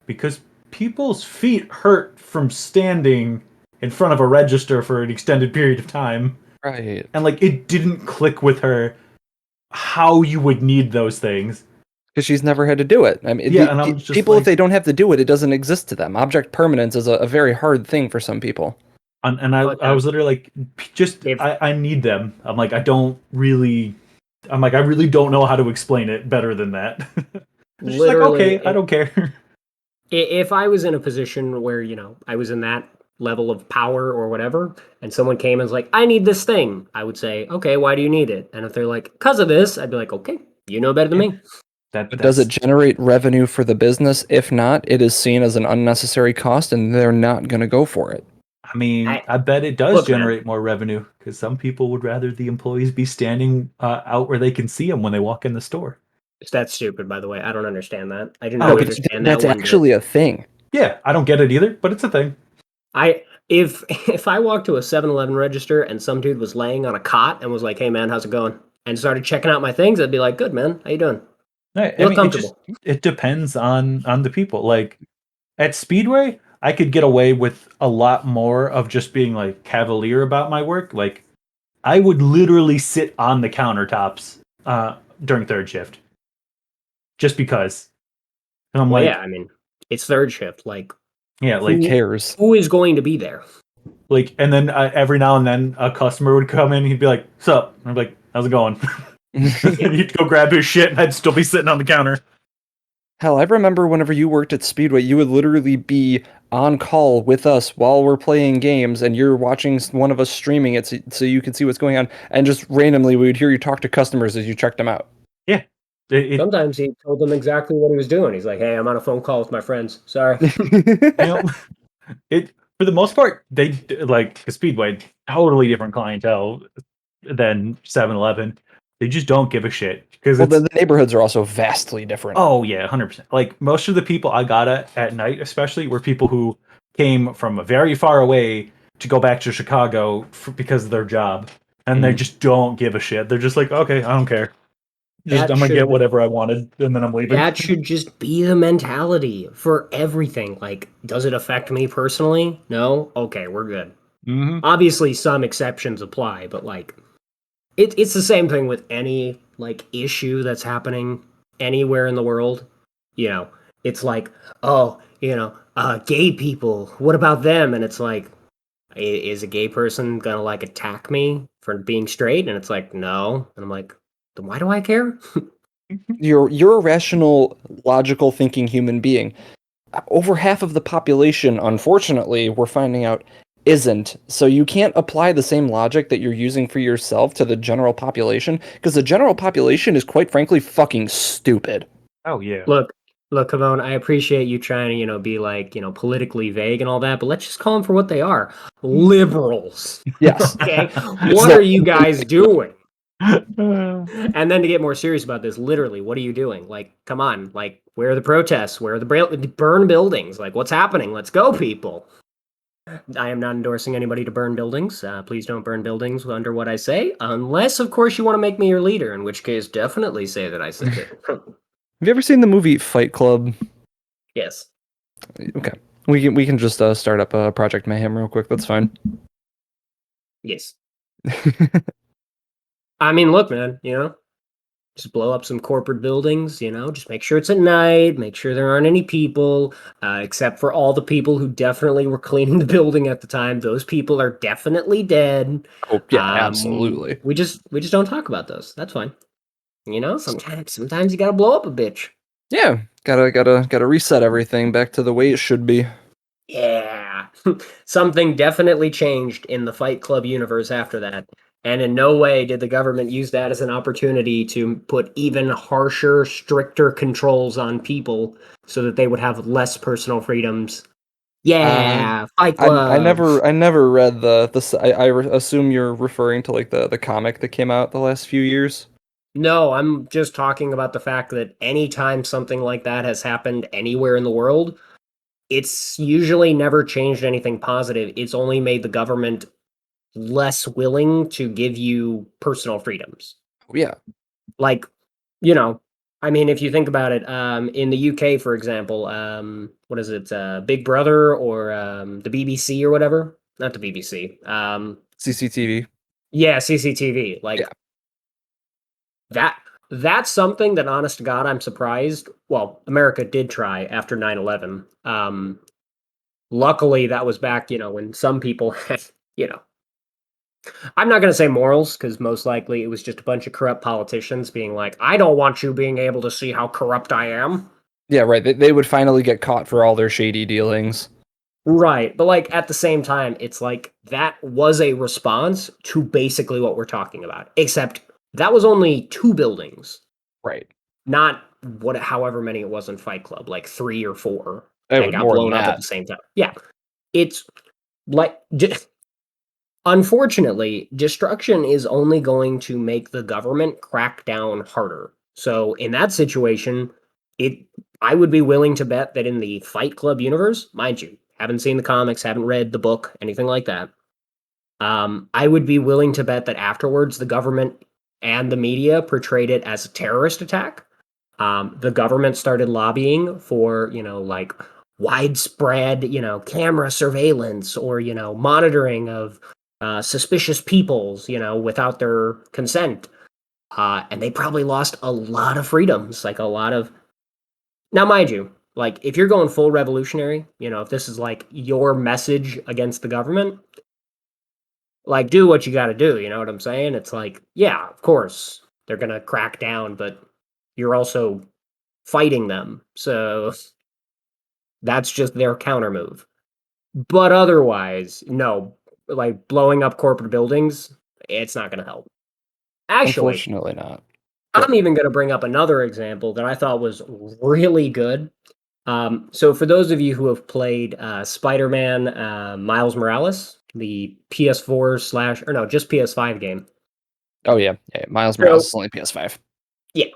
because people's feet hurt from standing in front of a register for an extended period of time. Right. And like it didn't click with her how you would need those things. Because she's never had to do it. I mean, Yeah, and I'm just people, like, if they don't have to do it, it doesn't exist to them. Object permanence is a very hard thing for some people. and I was literally like, just I need them. I'm like, I really don't know how to explain it better than that. She's like, okay, I don't care. If I was in a position where, I was in that level of power or whatever, and someone came and was like, I need this thing, I would say, okay, why do you need it? And if they're like, because of this, I'd be like, okay, you know better than me. But does it generate revenue for the business? If not, it is seen as an unnecessary cost and they're not going to go for it. I mean, I bet it does generate more revenue because some people would rather the employees be standing out where they can see them when they walk in the store. That's stupid, by the way. I don't understand that. I do not understand that. That's actually a thing. Yeah, I don't get it either, but it's a thing. If I walked to a 7-Eleven register and some dude was laying on a cot and was like, "Hey man, how's it going?" and started checking out my things, I'd be like, "Good man, how you doing?" I mean, comfortable. It depends on the people. Like at Speedway, I could get away with a lot more of just being like cavalier about my work. Like I would literally sit on the countertops during third shift, just because. And I'm yeah, I mean, it's third shift. Like, yeah, like who cares? Who is going to be there? Like, and then every now and then a customer would come in. He'd be like, "Sup?" And I'm like, "How's it going?" He'd go grab his shit, and I'd still be sitting on the counter. Hell, I remember whenever you worked at Speedway, you would literally be on call with us while we're playing games, and you're watching one of us streaming it so you can see what's going on, and just randomly we would hear you talk to customers as you checked them out. Yeah. Sometimes he told them exactly what he was doing. He's like, "Hey, I'm on a phone call with my friends. Sorry." It for the most part, they like Speedway, totally different clientele than 7-Eleven. They just don't give a shit because the neighborhoods are also vastly different. Oh yeah, 100%. Like most of the people I got at night, especially, were people who came from very far away to go back to Chicago because of their job, and they just don't give a shit. They're just like, okay, I don't care. I'm gonna get whatever I wanted, and then I'm leaving. That should just be the mentality for everything. Like, does it affect me personally? No? Okay, we're good. Mm-hmm. Obviously, some exceptions apply, but like, It's the same thing with any like issue that's happening anywhere in the world. You know, it's like, oh, gay people. What about them? And it's like, is a gay person gonna like attack me for being straight? And it's like, no. And I'm like, then why do I care? You're a rational, logical thinking human being. Over half of the population, unfortunately, we're finding out isn't. So you can't apply the same logic that you're using for yourself to the general population, because the general population is quite frankly fucking stupid. Oh yeah. Look, Kavone, I appreciate you trying to, be like, politically vague and all that, but let's just call them for what they are. Liberals. Yes. Okay? What are you guys doing? And then to get more serious about this, literally, what are you doing? Like, come on, like, where are the protests? Where are the burn buildings? Like, what's happening? Let's go, people. I am not endorsing anybody to burn buildings. Please don't burn buildings under what I say, unless, of course, you want to make me your leader, in which case, definitely say that I said it. Have you ever seen the movie Fight Club? Yes. Okay. We can just start up a Project Mayhem real quick. That's fine. Yes. I mean, look, man, just blow up some corporate buildings, just make sure it's at night, make sure there aren't any people, except for all the people who definitely were cleaning the building at the time. Those people are definitely dead. Oh yeah, absolutely. We just don't talk about those. That's fine. Sometimes you gotta blow up a bitch. Yeah, gotta reset everything back to the way it should be. Yeah. Something definitely changed in the Fight Club universe after that. And in no way did the government use that as an opportunity to put even harsher, stricter controls on people so that they would have less personal freedoms. Yeah, Fight Club. I never read I assume you're referring to like the comic that came out the last few years. No, I'm just talking about the fact that anytime something like that has happened anywhere in the world, it's usually never changed anything positive. It's only made the government less willing to give you personal freedoms. Yeah. Like, I mean, if you think about it, in the UK, for example, what is it, Big Brother or the BBC or whatever? Not the BBC. CCTV. Yeah, CCTV. Like, yeah. That's something that, honest to God, I'm surprised. Well, America did try after 9/11. Luckily, that was back, when some people had, I'm not going to say morals, because most likely it was just a bunch of corrupt politicians being like, I don't want you being able to see how corrupt I am. Yeah, right. They would finally get caught for all their shady dealings. Right. But like at the same time, it's like that was a response to basically what we're talking about. Except that was only 2 buildings. Right. Not however many it was in Fight Club, like 3 or 4 that got blown up at the same time. Yeah. It's like unfortunately, destruction is only going to make the government crack down harder. So in that situation, I would be willing to bet that in the Fight Club universe, mind you, haven't seen the comics, haven't read the book, anything like that. I would be willing to bet that afterwards the government and the media portrayed it as a terrorist attack. The government started lobbying for, like widespread, camera surveillance or, monitoring of suspicious peoples, without their consent. And they probably lost a lot of freedoms, like a lot of... Now, mind you, like, if you're going full revolutionary, if this is, like, your message against the government, like, do what you gotta do, you know what I'm saying? It's like, yeah, of course, they're gonna crack down, but you're also fighting them, so that's just their counter move. But otherwise, no, like, blowing up corporate buildings, it's not gonna help. Actually, unfortunately not. I'm even going to bring up another example that I thought was really good. So for those of you who have played Spider-Man Miles Morales, the PS4 just PS5 game. Oh yeah, Miles Morales is only PS5. Yeah,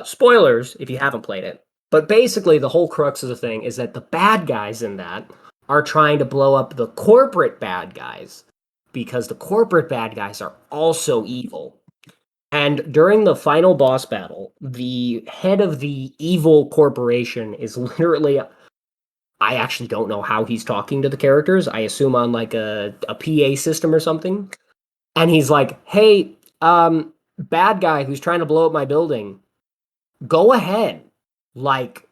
spoilers if you haven't played it. But basically the whole crux of the thing is that the bad guys in that are trying to blow up the corporate bad guys because the corporate bad guys are also evil. And during the final boss battle, the head of the evil corporation is literally... I actually don't know how he's talking to the characters. I assume on like a PA system or something. And he's like, hey, bad guy who's trying to blow up my building, go ahead. Like,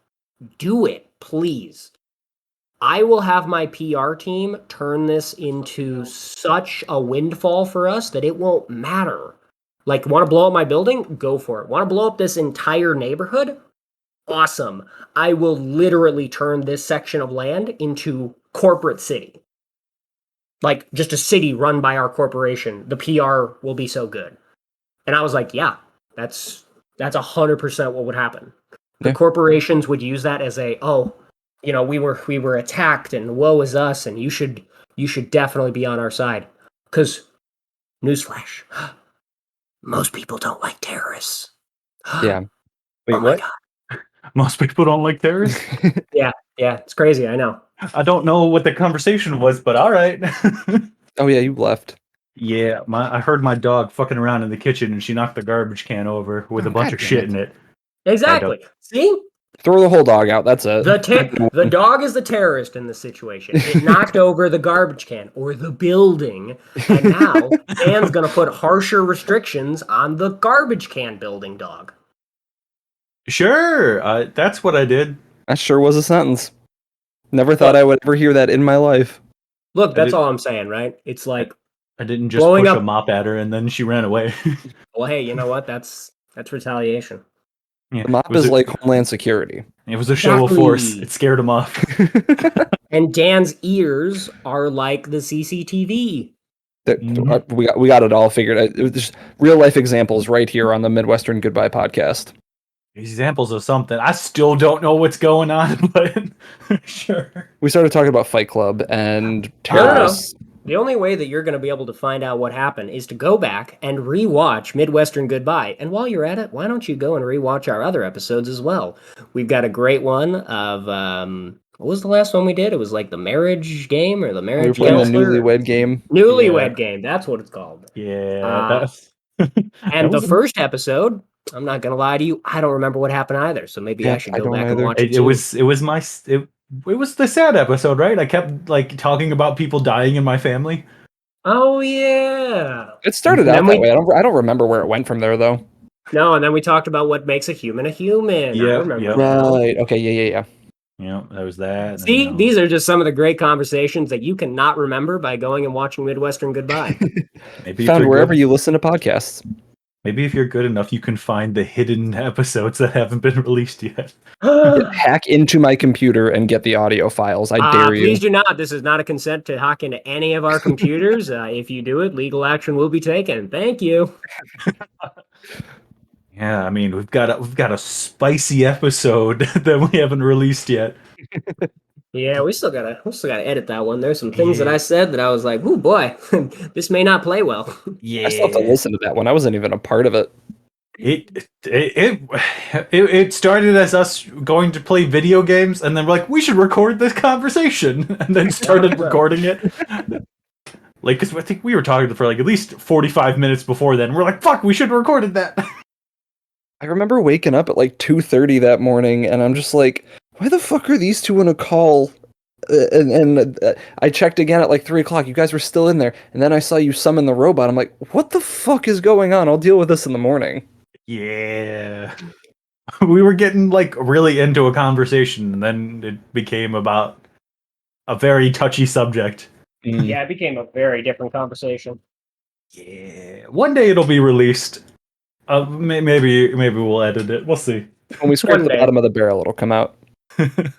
do it, please. I will have my PR team turn this into such a windfall for us that it won't matter. Like, want to blow up my building? Go for it. Want to blow up this entire neighborhood? Awesome. I will literally turn this section of land into corporate city. Like, just a city run by our corporation. The PR will be so good. And I was like, yeah, that's 100% what would happen. The corporations would use that as we were attacked and woe is us, and you should definitely be on our side. Because, newsflash, most people don't like terrorists. Yeah. Wait, oh my what? God. Most people don't like terrorists? Yeah, it's crazy, I know. I don't know what the conversation was, but all right. Oh yeah, you left. Yeah, I heard my dog fucking around in the kitchen, and she knocked the garbage can over with a bunch of shit in it. Exactly. See? Throw the whole dog out. That's it. The dog is the terrorist in this situation. It knocked over the garbage can or the building, and now Dan's going to put harsher restrictions on the garbage can building dog. Sure, that's what I did. That sure was a sentence. Never thought I would ever hear that in my life. Look, that's all I'm saying, right? It's like I didn't just push a mop at her and then she ran away. Well, hey, you know what? That's retaliation. Yeah, the mop is like Homeland Security. It was a show of force. It scared him off. And Dan's ears are like the CCTV. We got it all figured out. There's real life examples right here on the Midwestern Goodbye podcast. Examples of something. I still don't know what's going on, but sure. We started talking about Fight Club and terrorists. No. The only way that you're going to be able to find out what happened is to go back and rewatch Midwestern Goodbye. And while you're at it, why don't you go and rewatch our other episodes as well? We've got a great one of what was the last one we did? It was like the marriage game or the marriage we were playing the newlywed game. Newlywed game. That's what it's called. Yeah. And the first episode, I'm not going to lie to you, I don't remember what happened either. So maybe I should go back and watch it. It was the sad episode, right? I kept like talking about people dying in my family. Oh yeah. It started out that way. I don't remember where it went from there though. No, and then we talked about what makes a human a human. Yeah, I remember. Right. Okay. Yeah. Yeah, that was that. See, these are just some of the great conversations that you cannot remember by going and watching Midwestern Goodbye. Maybe found wherever you listen to podcasts. Maybe if you're good enough, you can find the hidden episodes that haven't been released yet. Hack into my computer and get the audio files. I dare you. Please do not. This is not a consent to hack into any of our computers. If you do it, legal action will be taken. Thank you. Yeah, I mean, we've got a spicy episode that we haven't released yet. Yeah, we still gotta edit that one. There's some things that I said that I was like, "Oh boy, this may not play well." Yeah, I still have to listen to that one. I wasn't even a part of it. It started as us going to play video games, and then we're like, we should record this conversation, and then started recording it. Like, because I think we were talking for like at least 45 minutes before then. We're like, fuck, we should have recorded that. I remember waking up at like 2:30 that morning, and I'm just like, why the fuck are these two on a call? And I checked again at like 3 o'clock. You guys were still in there. And then I saw you summon the robot. I'm like, what the fuck is going on? I'll deal with this in the morning. Yeah. We were getting like really into a conversation, and then it became about a very touchy subject. Yeah, it became a very different conversation. Yeah. One day it'll be released. Maybe we'll edit it. We'll see. When we scrape the bottom of the barrel, it'll come out. And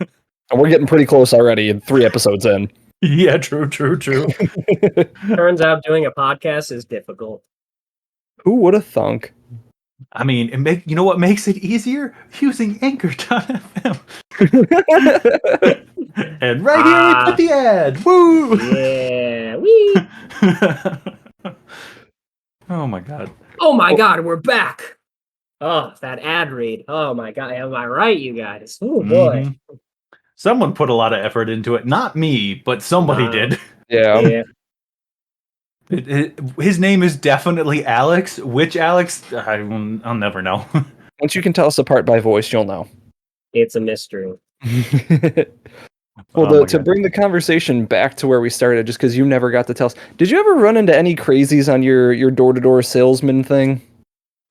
we're getting pretty close already, 3 episodes in. Yeah, true. Turns out doing a podcast is difficult. Who would have thunk? I mean, you know what makes it easier? Using Anchor.fm. And right here we put the ad. Woo! Yeah, wee! Oh my god. Oh my god, we're back! Oh, that ad read. Oh my god, am I right, you guys? Oh boy. Mm-hmm. Someone put a lot of effort into it. Not me, but somebody did. Yeah. His name is definitely Alex. Which Alex? I'll never know. Once you can tell us apart by voice, you'll know. It's a mystery. Well, Oh my to god. bring the conversation back to where we started, just because you never got to tell us, did you ever run into any crazies on your door-to-door salesman thing?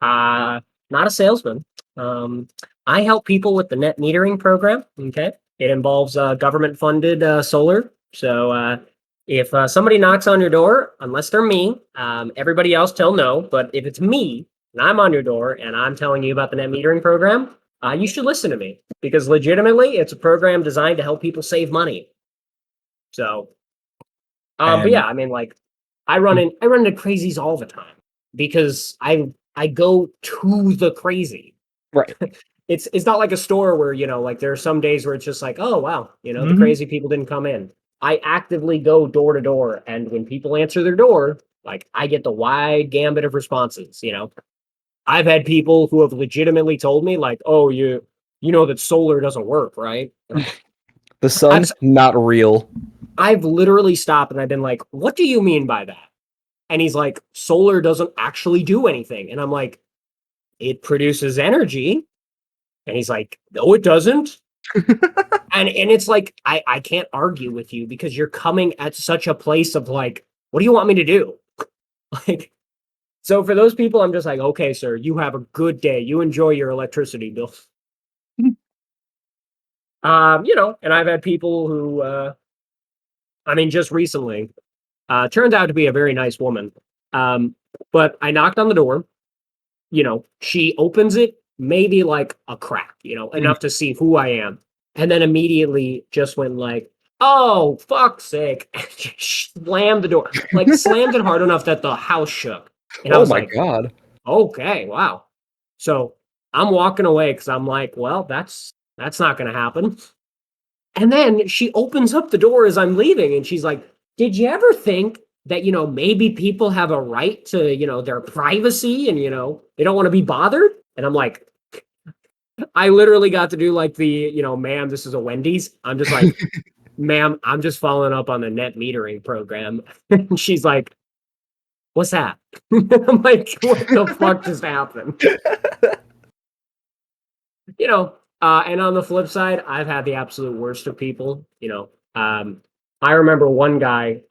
Uh, Not a salesman. I help people with the net metering program. Okay, it involves government-funded solar. So if somebody knocks on your door, unless they're me, everybody else tell no. But if it's me and I'm on your door and I'm telling you about the net metering program, you should listen to me because legitimately, it's a program designed to help people save money. So, but yeah, And I mean, like, I run into crazies all the time because I go to the crazy. Right. It's not like a store where, like there are some days where it's just like, oh wow, the Mhm. crazy people didn't come in. I actively go door to door, and when people answer their door, like I get the wide gambit of responses. I've had people who have legitimately told me, like, oh, you know that solar doesn't work, right? And I'm like, The I've sun, not real. I've literally stopped and I've been like, what do you mean by that? And he's like, solar doesn't actually do anything. And I'm like, it produces energy. And he's like, no, it doesn't. And it's like, I can't argue with you because you're coming at such a place of like, what do you want me to do? Like, so for those people, I'm just like, okay, sir, you have a good day. You enjoy your electricity bill. And I've had people who I mean, just recently, turned out to be a very nice woman. Um, but I knocked on the door. She opens it maybe like a crack, enough to see who I am. And then immediately just went like, oh, fuck's sake. And just slammed the door. Like slammed it hard enough that the house shook. And I Oh was my like, god. okay, wow. So I'm walking away because I'm like, well, that's not gonna happen. And then she opens up the door as I'm leaving and she's like, did you ever think that, maybe people have a right to, their privacy and, they don't want to be bothered? And I'm like, I literally got to do like the, ma'am, this is a Wendy's. I'm just like, ma'am, I'm just following up on the net metering program. And she's like, what's that? I'm like, what the fuck just happened? And on the flip side, I've had the absolute worst of people. I remember one guy.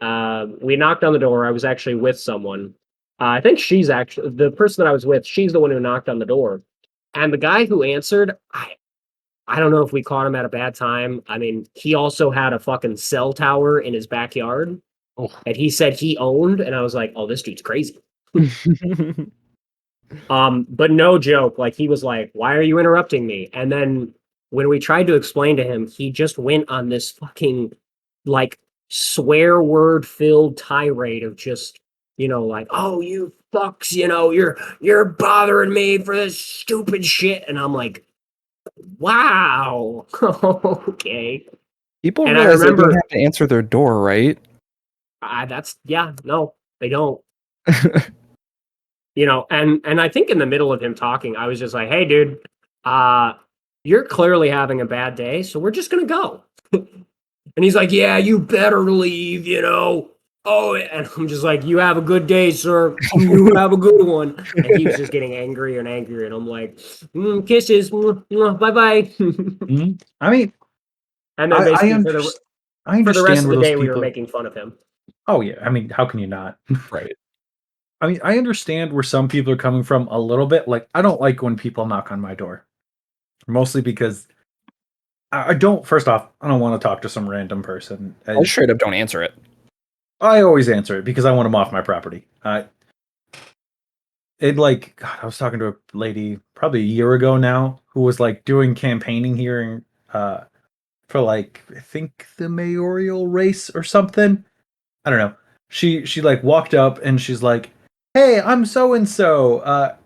We knocked on the door. I was actually with someone. I think she's actually the person that I was with. She's the one who knocked on the door, and the guy who answered, I don't know if we caught him at a bad time. I mean, he also had a fucking cell tower in his backyard, oh, and he said he owned. And I was like, oh, this dude's crazy. But no joke, like he was like, "Why are you interrupting me?" And then when we tried to explain to him, he just went on this fucking like swear word filled tirade of just, like, "Oh, you fucks, you're bothering me for this stupid shit." And I'm like, "Wow." Okay. People And I realize they don't remember have to answer their door, right? that's yeah, no, they don't. And I think in the middle of him talking, I was just like, "Hey, dude, uh, you're clearly having a bad day, so we're just gonna go." And he's like, "Yeah, you better leave. Oh, and I'm just like, "You have a good day, sir. You have a good one." And he was just getting angrier and angrier, and I'm like, "Kisses, bye bye." I mean, And then I I, basically under- I for the rest understand of where the those day, we were people. making fun of him. Oh yeah, I mean, how can you not? Right. I mean, I understand where some people are coming from a little bit. Like, I don't like when people knock on my door, mostly because I don't. First off, I don't want to talk to some random person. I straight up don't answer it. I always answer it because I want them off my property. Like God, I was talking to a lady probably a year ago now who was like doing campaigning here for like I think the mayoral race or something. I don't know. She like walked up and she's like, "Hey, I'm so and so.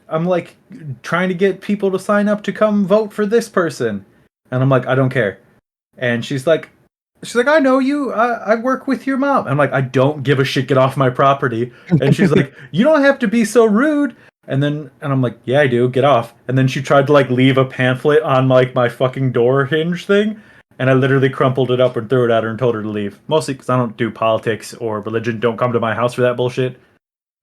I'm like trying to get people to sign up to come vote for this person." And I'm like, "I don't care." And she's like, "I know you. I work with your mom." I'm like, "I don't give a shit. Get off my property." And she's like, "You don't have to be so rude." And I'm like, "Yeah, I do. Get off." And then she tried to like leave a pamphlet on like my fucking door hinge thing, and I literally crumpled it up and threw it at her and told her to leave. Mostly because I don't do politics or religion. Don't come to my house for that bullshit.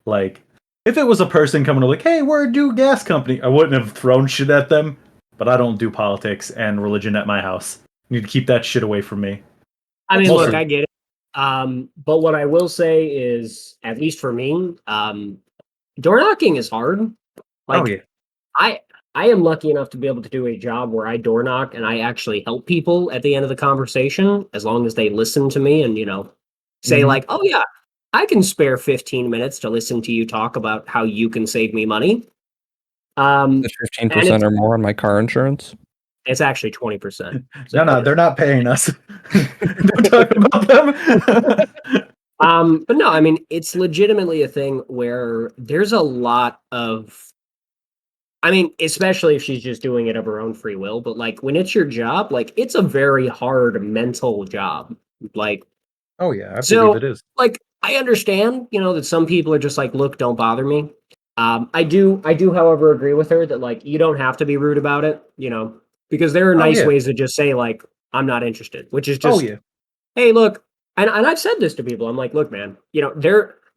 Like, if it was a person coming to like, "Hey, we're a new gas company," I wouldn't have thrown shit at them. But I don't do politics and religion at my house. You need to keep that shit away from me. I mean, Mostly. look, I get it. But what I will say is, at least for me, door knocking is hard. Like, Oh yeah. I am lucky enough to be able to do a job where I door knock and I actually help people at the end of the conversation, as long as they listen to me and, say Mhm. like, oh yeah, I can spare 15 minutes to listen to you talk about how you can save me money. The And 15% or more on my car insurance. it's actually 20%. No, they're not paying us. Don't talk about them. But no, I mean, it's legitimately a thing where there's a lot of, I mean, especially if she's just doing it of her own free will, but like when it's your job, like it's a very hard mental job. Like, Oh yeah, I believe so, it is. like, I understand, that some people are just like, look, don't bother me. I do, however, agree with her that like you don't have to be rude about it, because there are Oh nice yeah. ways to just say like, I'm not interested, which is Oh just, yeah. hey, look, and I've said this to people. I'm like, look, man,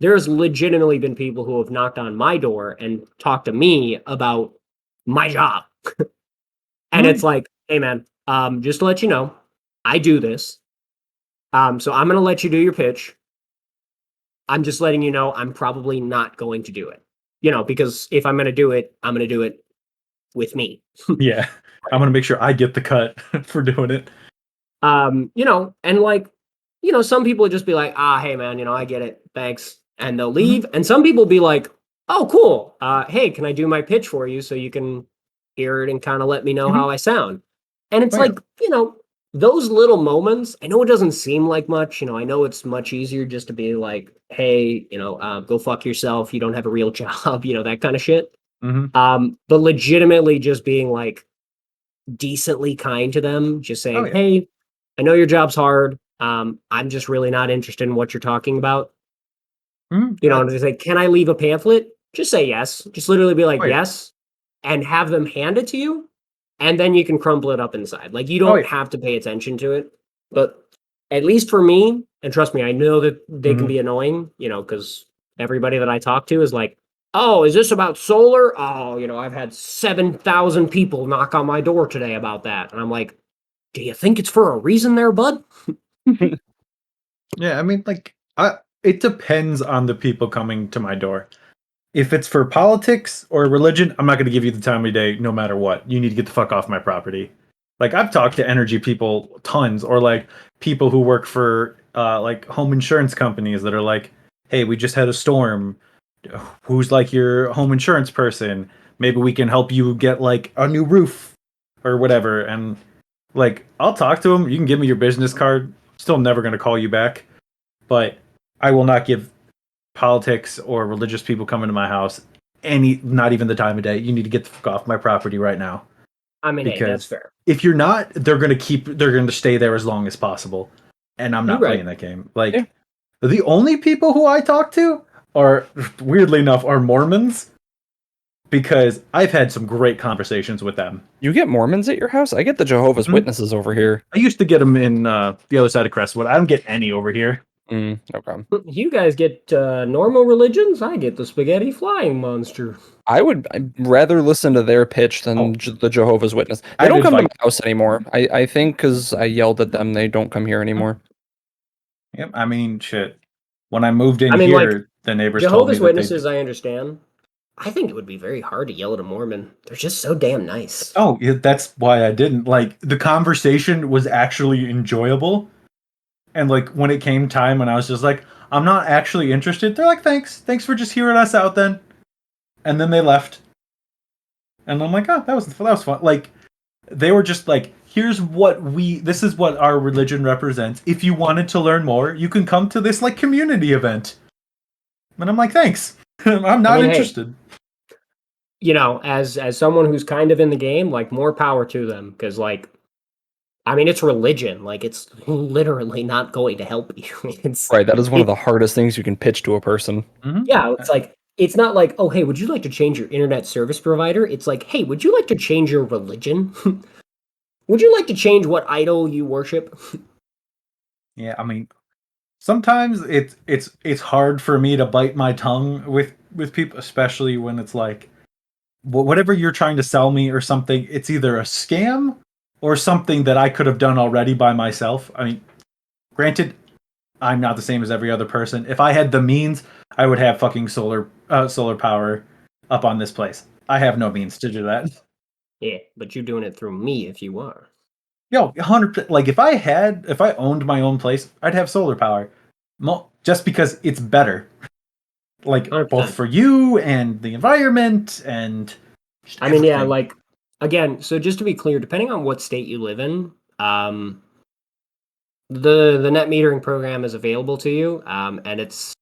there's legitimately been people who have knocked on my door and talked to me about my job. And it's Mhm. like, hey man, just to let you know, I do this. So I'm gonna let you do your pitch. I'm just letting you know I'm probably not going to do it. Because if I'm gonna do it, I'm gonna do it with me. Yeah. I'm gonna make sure I get the cut for doing it. And like, some people would just be like, hey man, I get it, thanks, and they'll Mhm. leave. And some people be like, oh, cool. Hey, can I do my pitch for you so you can hear it and kind of let me know Mhm. how I sound? And it's Oh, yeah. like, those little moments. I know it doesn't seem like much. I know it's much easier just to be like, hey, go fuck yourself. You don't have a real job. That kind of shit. Mhm. But legitimately just being like decently kind to them, just Oh saying, yeah. hey, I know your job's hard. I'm just really not interested in what you're talking about. Mhm. And they say, can I leave a pamphlet? Just say yes. Just literally be like, Oh yeah. yes, and have them hand it to you. And then you can crumple it up inside. Like, you Oh don't yeah. have to pay attention to it. But at least for me, and trust me, I know that they can Mhm. be annoying, because everybody that I talk to is like, oh, is this about solar? Oh, I've had 7,000 people knock on my door today about that. And I'm like, do you think it's for a reason there, bud? Yeah, I mean, like, it depends on the people coming to my door. If it's for politics or religion, I'm not going to give you the time of day, no matter what. You need to get the fuck off my property. Like, I've talked to energy people tons, or like people who work for like home insurance companies that are like, "Hey, we just had a storm. Who's like your home insurance person? Maybe we can help you get like a new roof or whatever." And like, I'll talk to them. You can give me your business card. Still never going to call you back, but I will not give politics or religious people coming to my house not even the time of day. You need to get the fuck off my property right now. I mean, hey, that's Because fair. if you're not, they're gonna stay there as long as possible. And I'm You're not right. playing that game. Yeah. Like, the only people who I talk to are, weirdly enough, are Mormons, because I've had some great conversations with them. You get Mormons at your house? I get the Jehovah's Mhm. Witnesses over here. I used to get them in the other side of Crestwood. I don't get any over here. No problem. You guys get normal religions. I get the spaghetti flying monster. I'd rather listen to their pitch than Oh, the Jehovah's Witness. They I'd don't come to my invite. house anymore. I think because I yelled at them, they don't come here anymore. Yep. I mean, shit. When I moved in I mean, like, here, the neighbors told me Jehovah's that they. Witnesses, I understand. I think it would be very hard to yell at a Mormon. They're just so damn nice. Oh, yeah, that's why I didn't. Like, the conversation was actually enjoyable. And like when it came time when I was just like, I'm not actually interested, they're like, thanks. Thanks for just hearing us out then. And then they left. And I'm like, oh, that was fun. Like, they were just like, this is what our religion represents. If you wanted to learn more, you can come to this like community event. And I'm like, thanks. I'm I not mean, hey, interested. as someone who's kind of in the game, like, more power to them, because like, I mean, it's religion. Like, it's literally not going to help you. It's Right, that is one of it the hardest things you can pitch to a person. Mm-hmm. Yeah, it's like, it's not like, oh, hey, would you like to change your internet service provider? It's like, hey, would you like to change your religion? Would you like to change what idol you worship? Yeah, I mean, sometimes it's hard for me to bite my tongue with people, especially when it's like, whatever you're trying to sell me or something, it's either a scam or something that I could have done already by myself. I mean, granted, I'm not the same as every other person. If I had the means, I would have fucking solar power up on this place. I have no means to do that. Yeah, but you're doing it through me if you are. Yo, 100%. Like if I owned my own place, I'd have solar power, just because it's better. Like 100%. both for you and the environment and. I mean, yeah, everything. like again. So just to be clear, depending on what state you live in, the net metering program is available to you, and it's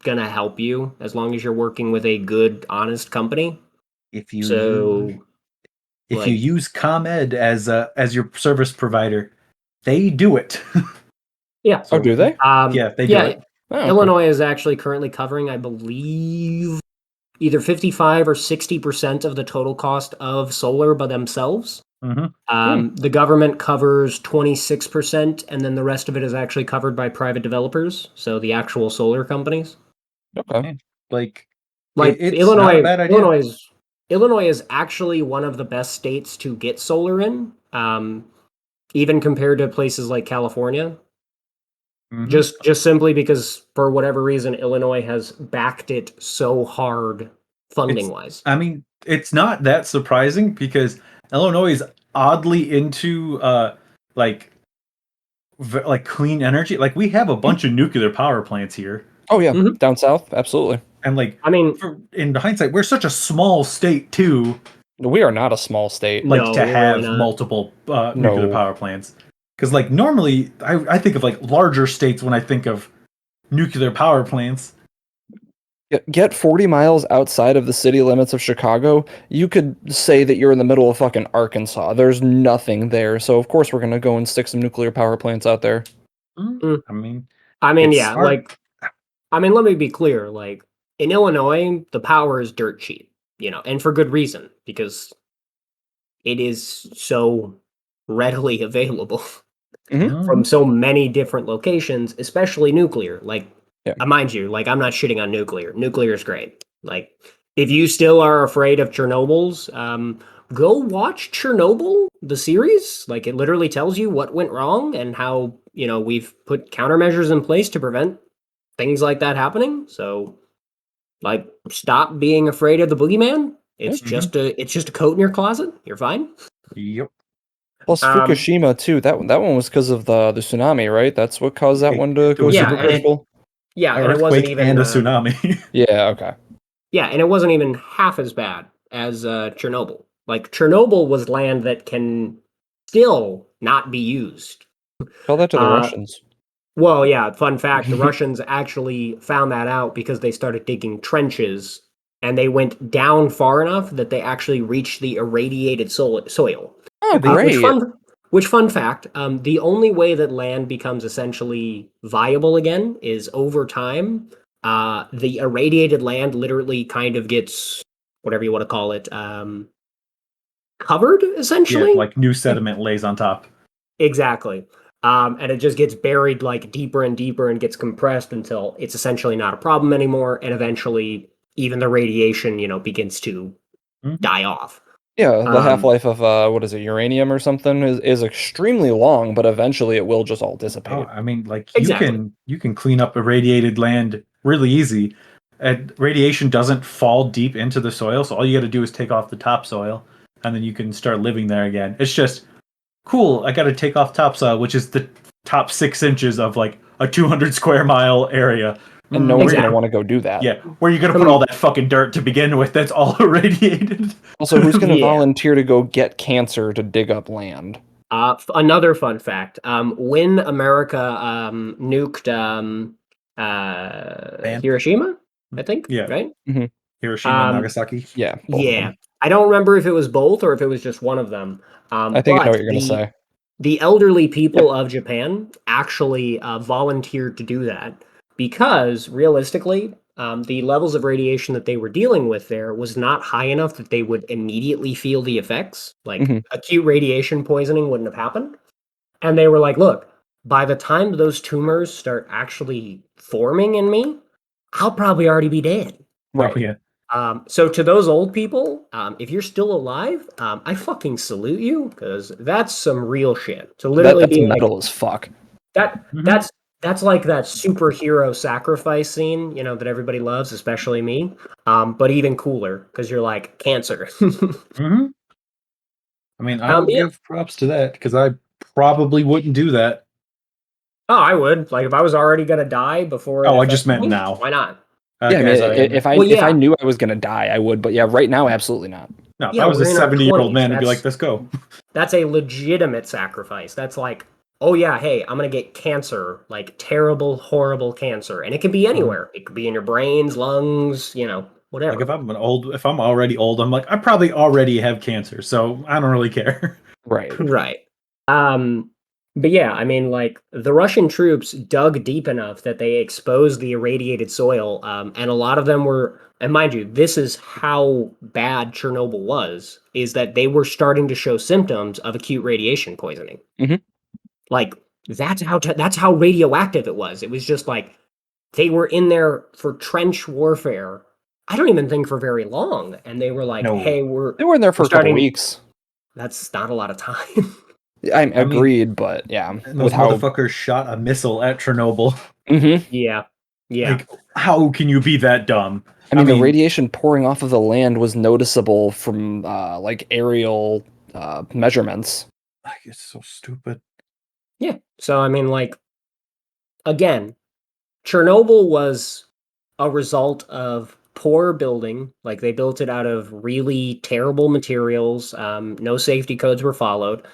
gonna help you as long as you're working with a good, honest company. if you So, use, if like, you use ComEd as your service provider, they do it. yeah, Oh, do they? Yeah, they do it. Oh, okay. Illinois is actually currently covering, I believe, either 55 or 60% of the total cost of solar by themselves. Mm-hmm. The government covers 26%, and then the rest of it is actually covered by private developers, so the actual solar companies. Okay. Like Like it's not a bad idea. Illinois is actually one of the best states to get solar in, even compared to places like California. Mhm. Just simply because for whatever reason Illinois has backed it so hard funding wise. I mean, it's not that surprising because Illinois is oddly into like like clean energy. Like we have a bunch of nuclear power plants here, Oh yeah, Mhm. down south, absolutely. and like I mean, in hindsight, we're such a small state too. We are not a small state. Like No, to we're really have not. multiple nuclear No. power plants, because like normally I think of like larger states when I think of nuclear power plants. Get 40 miles outside of the city limits of Chicago, you could say that you're in the middle of fucking Arkansas. There's nothing there, so of course we're gonna go and stick some nuclear power plants out there. Mm. I mean, it's Yeah, smart. like let me be clear, like in Illinois, the power is dirt cheap, and for good reason because it is so readily available from so many different locations, especially nuclear. Like, Yeah. mind you, like I'm not shitting on nuclear. Nuclear is great. Like, if you still are afraid of Chernobyl's, go watch Chernobyl, the series. Like, it literally tells you what went wrong and how we've put countermeasures in place to prevent things like that happening. So, like, stop being afraid of the boogeyman. It's Mhm. just a coat in your closet. You're fine. Yep. Plus Fukushima too. That one was because of the tsunami, right? That's what caused that one to There go was super Yeah, and critical. Yeah, An and it wasn't earthquake even and a tsunami. Yeah, okay. Yeah, and it wasn't even half as bad as Chernobyl. Like Chernobyl was land that can still not be used. Tell that to the Uh, Russians. Well, yeah, fun fact, the Russians actually found that out because they started digging trenches and they went down far enough that they actually reached the irradiated soil. Oh, Which great. fun fact, the only way that land becomes essentially viable again is over time. The irradiated land literally kind of gets, whatever you want to call it, covered, Yeah, essentially. like new sediment lays on top. Exactly. And it just gets buried like deeper and deeper and gets compressed until it's essentially not a problem anymore. And eventually, even the radiation, begins to Mhm. die off. Yeah, the Um, half-life of what is it, uranium or something is extremely long, but eventually it will just all Oh, dissipate. I mean, like Exactly. you can clean up irradiated land really easy. And radiation doesn't fall deep into the soil, so all you got to do is take off the topsoil, and then you can start living there again. It's just cool. I got to take off topsoil, which is the top 6 inches of like a 200 square mile area. And no one's Exactly. gonna want to go do that. Yeah, where you gonna put all that fucking dirt to begin with? That's all irradiated. Also, who's gonna Yeah. volunteer to go get cancer to dig up land? Another fun fact: when America nuked Hiroshima, I think, Yeah. right? Hiroshima and Nagasaki. Yeah, both of Yeah, them. I don't remember if it was both or if it was just one of them. I think I know But what you're gonna say. the elderly people of Japan actually volunteered to do that because realistically, the levels of radiation that they were dealing with there was not high enough that they would immediately feel the effects. Like Mhm. acute radiation poisoning wouldn't have happened. And they were like, look, by the time those tumors start actually forming in me, I'll probably already be dead. Oh Right. yeah. So to those old people, if you're still alive, I fucking salute you because that's some real shit. To literally That's be like metal as fuck. that. Mhm. That's like that superhero sacrifice scene, that everybody loves, especially me. But even cooler because you're like cancer. Hmm. I mean, I'll Yeah. give props to that because I probably wouldn't do that. Oh, I would. Like if I was already gonna die before it Oh, I just affected meant me, now. why not? Yeah, I mean, As I am. if I Well, if I yeah. knew I was gonna die, I would. But yeah, right now, absolutely not. No, if Yeah, I was a we're in our 70-year-old 20s. man, I'd be like, let's go. That's a legitimate sacrifice. That's like, oh yeah, hey, I'm gonna get cancer, like terrible, horrible cancer, and it can be Mhm. anywhere. It could be in your brains, lungs, Like whatever. if I'm already old, I'm like, I probably already have cancer, so I don't really care. Right. Right. Um, but yeah, I mean, like the Russian troops dug deep enough that they exposed the irradiated soil, and a lot of them were. And mind you, this is how bad Chernobyl was: is that they were starting to show symptoms of acute radiation poisoning. Mhm. Like that's how radioactive it was. It was just like they were in there for trench warfare. I don't even think for very long, and they were like, No. "Hey, we're They were in there for we're a couple starting." weeks. That's not a lot of time. I'm I mean, agreed, but yeah, And with those how. motherfuckers shot a missile at Chernobyl. Mhm. Yeah. Yeah. Like, how can you be that dumb? I mean, the radiation pouring off of the land was noticeable from like aerial measurements. like, it's so stupid. Yeah. So I mean, like, again, Chernobyl was a result of poor building. Like they built it out of really terrible materials. No safety codes were followed.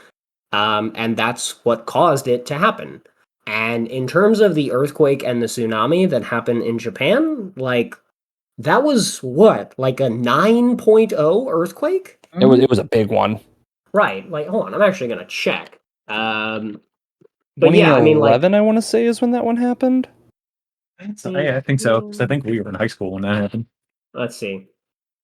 And that's what caused it to happen. And in terms of the earthquake and the tsunami that happened in Japan, like that was what, like a 9.0 earthquake? It was a big one. Right. Like, hold on, I'm actually gonna check. But yeah, I mean, like, 2011, I want to say, is when that one happened. I think so, because I think we were in high school when that happened. let's see.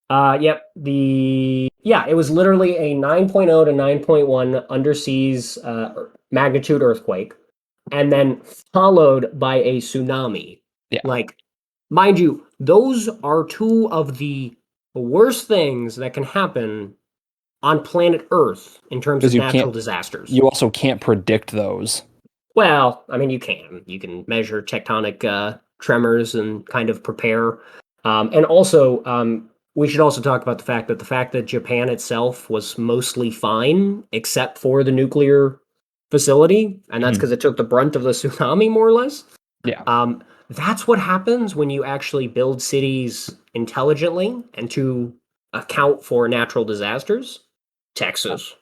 Yep. It was literally a 9.0 to 9.1 underseas magnitude earthquake, and then followed by a tsunami. Yeah. Like, mind you, those are two of the worst things that can happen on planet Earth in terms of Because natural disasters. you also can't predict those. Well, I mean, you can. You can measure tectonic tremors and kind of prepare. And also, we should also talk about the fact that Japan itself was mostly fine, except for the nuclear facility, and that's Mhm. because it took the brunt of the tsunami, more or less. Yeah. That's what happens when you actually build cities intelligently and to account for natural disasters. Texas.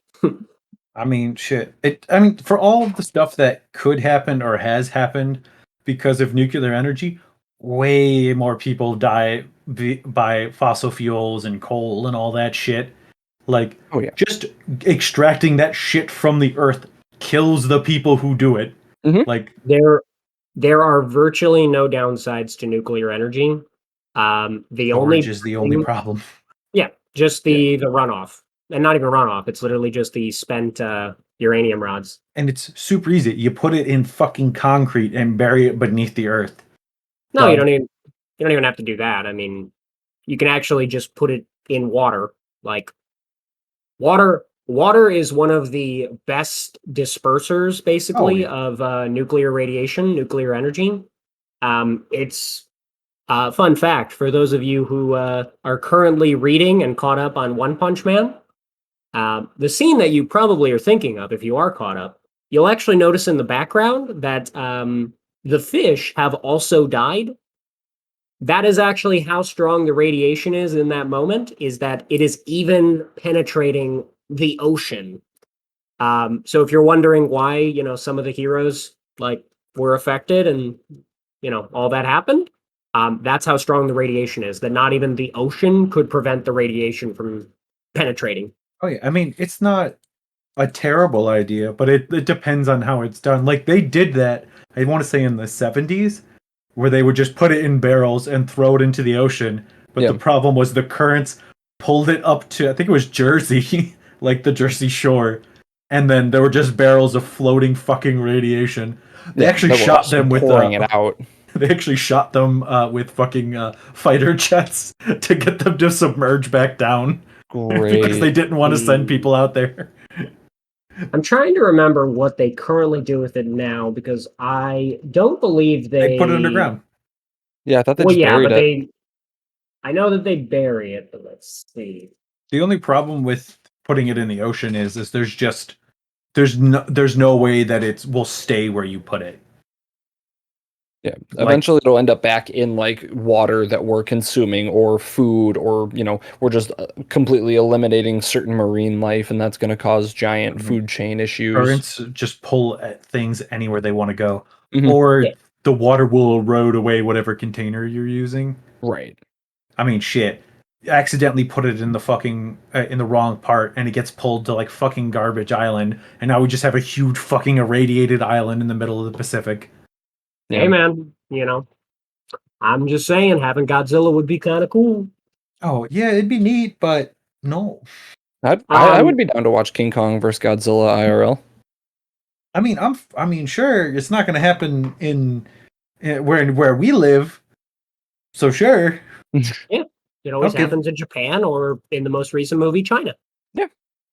I mean, shit. I mean, for all of the stuff that could happen or has happened because of nuclear energy, way more people die by fossil fuels and coal and all that shit. Like, Oh yeah. just extracting that shit from the earth kills the people who do it. Mhm. Like, There are virtually no downsides to nuclear energy. The only storage is the only problem. yeah, just the runoff, and not even runoff. It's literally just the spent uranium rods. And it's super easy. You put it in fucking concrete and bury it beneath the earth. No, Done. you don't even have to do that. I mean, you can actually just put it in water. Like water is one of the best dispersers, basically, yeah. of nuclear radiation, nuclear energy. It's fun fact for those of you who are currently reading and caught up on One Punch Man. The scene that you probably are thinking of, if you are caught up, you'll actually notice in the background that the fish have also died. That is actually how strong the radiation is in that moment, is that it is even penetrating the ocean. So if you're wondering why, some of the heroes like were affected and all that happened, that's how strong the radiation is, that not even the ocean could prevent the radiation from penetrating. Oh yeah, I mean, it's not a terrible idea, but it depends on how it's done. Like they did that, I want to say in the 70s, where they would just put it in barrels and throw it into the ocean. But Yeah. the problem was the currents pulled it up to, I think it was Jersey, like the Jersey Shore, and then there were just barrels of floating fucking radiation. They actually that were shot also them with pouring it out. they actually shot them with fucking fighter jets to get them to submerge back down because they Great. didn't want to send people out there. I'm trying to remember what they currently do with it now because I don't believe They put it underground. Yeah, I thought they Well, just yeah, buried but it. I know that they bury it, but let's see. The only problem with putting it in the ocean is there's no way that it will stay where you put it. Yeah, Like- eventually it'll end up back in like water that we're consuming or food or, we're just completely eliminating certain marine life, and that's going to cause giant Mhm. food chain issues. Currents just pull at things anywhere they want to go, Mhm. or Yeah. the water will erode away whatever container you're using. Right. I mean, shit. Accidentally put it in the fucking in the wrong part, and it gets pulled to like fucking Garbage Island, and now we just have a huge fucking irradiated island in the middle of the Pacific. Yeah. Hey, man, I'm just saying, having Godzilla would be kind of cool. Oh yeah, it'd be neat, but no. I would be down to watch King Kong versus Godzilla IRL. I mean, sure, it's not going to happen in where we live. So sure. It always Okay. happens in Japan or in the most recent movie, China.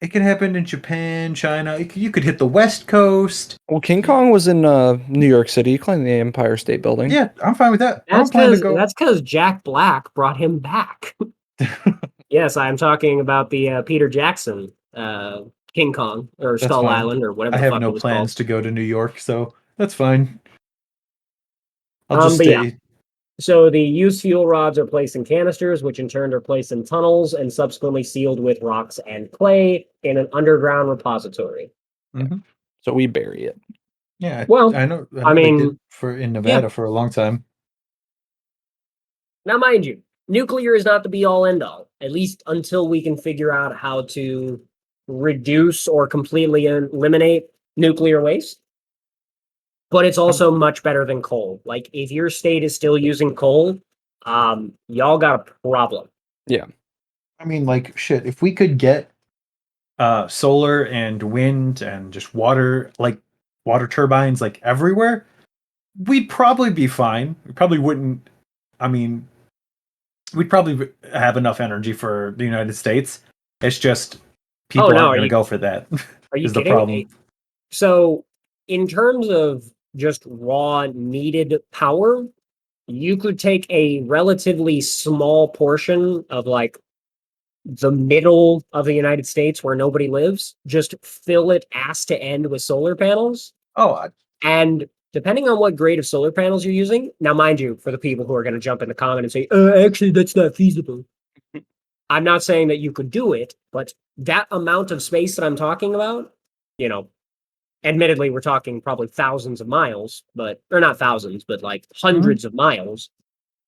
It can happen in Japan, China. You could hit the West Coast. Well, King Kong was in New York City, climbing the Empire State Building. Yeah, I'm fine with that. I'm That's planning to because go. that's because Jack Black brought him back. Yes, I'm talking about the Peter Jackson King Kong or That's Skull fine. Island or whatever I the have fuck it no was plans to go to New York, so that's fine. I'll called. just But yeah, stay. so the used fuel rods are placed in canisters, which in turn are placed in tunnels and subsequently sealed with rocks and clay in an underground repository. Mhm. So we bury it. Yeah, Well, I know. I they mean, did in Nevada for a long time. Now, mind you, nuclear is not the be all end all, at least until we can figure out how to reduce or completely eliminate nuclear waste. But it's also much better than coal. Like, if your state is still using coal, y'all got a problem. I mean, like shit. If we could get solar and wind and just water turbines like everywhere, we'd probably be fine. We probably wouldn't. I mean, we'd probably have enough energy for the United States. It's just people no, aren't are going to you- go for that. Are you is the kidding? problem. So, in terms of just raw needed power, you could take a relatively small portion of like the middle of the United States where nobody lives, just fill it ass to end with solar panels. Oh, And depending on what grade of solar panels you're using, now, mind you, for the people who are going to jump in the comment and say, actually, that's not feasible. I'm not saying that you could do it, but that amount of space that I'm talking about, admittedly, we're talking probably thousands of miles, or not thousands, but like hundreds of miles.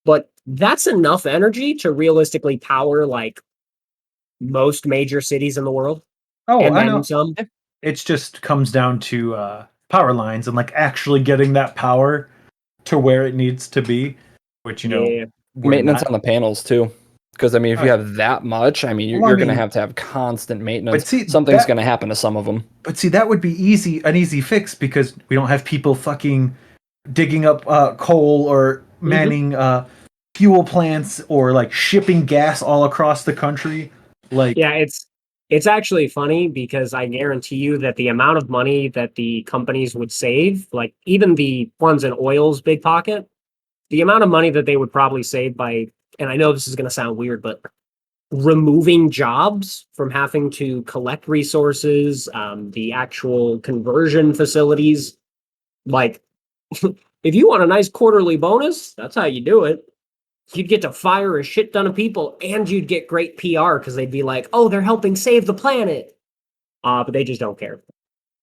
But that's enough energy to realistically power like most major cities in the world. And I then know. some. It just comes down to power lines and like actually getting that power to where it needs to be, which Yeah. we're Maintenance not. on the panels too. Because I mean, if you Right. have that much, I mean, you're, Well, I you're going to mean- have constant maintenance. But see, Something's that- going to happen to some of them. But see, that would be an easy fix because we don't have people fucking digging up coal or manning fuel plants or like shipping gas all across the country. Like, Yeah, it's actually funny because I guarantee you that the amount of money that the companies would save, like even the ones in oil's big pocket, the amount of money that they would probably save by, and I know this is going to sound weird, but removing jobs from having to collect resources, the actual conversion facilities, like if you want a nice quarterly bonus, that's how you do it. You'd get to fire a shit ton of people and you'd get great PR because they'd be like, oh, they're helping save the planet. But they just don't care.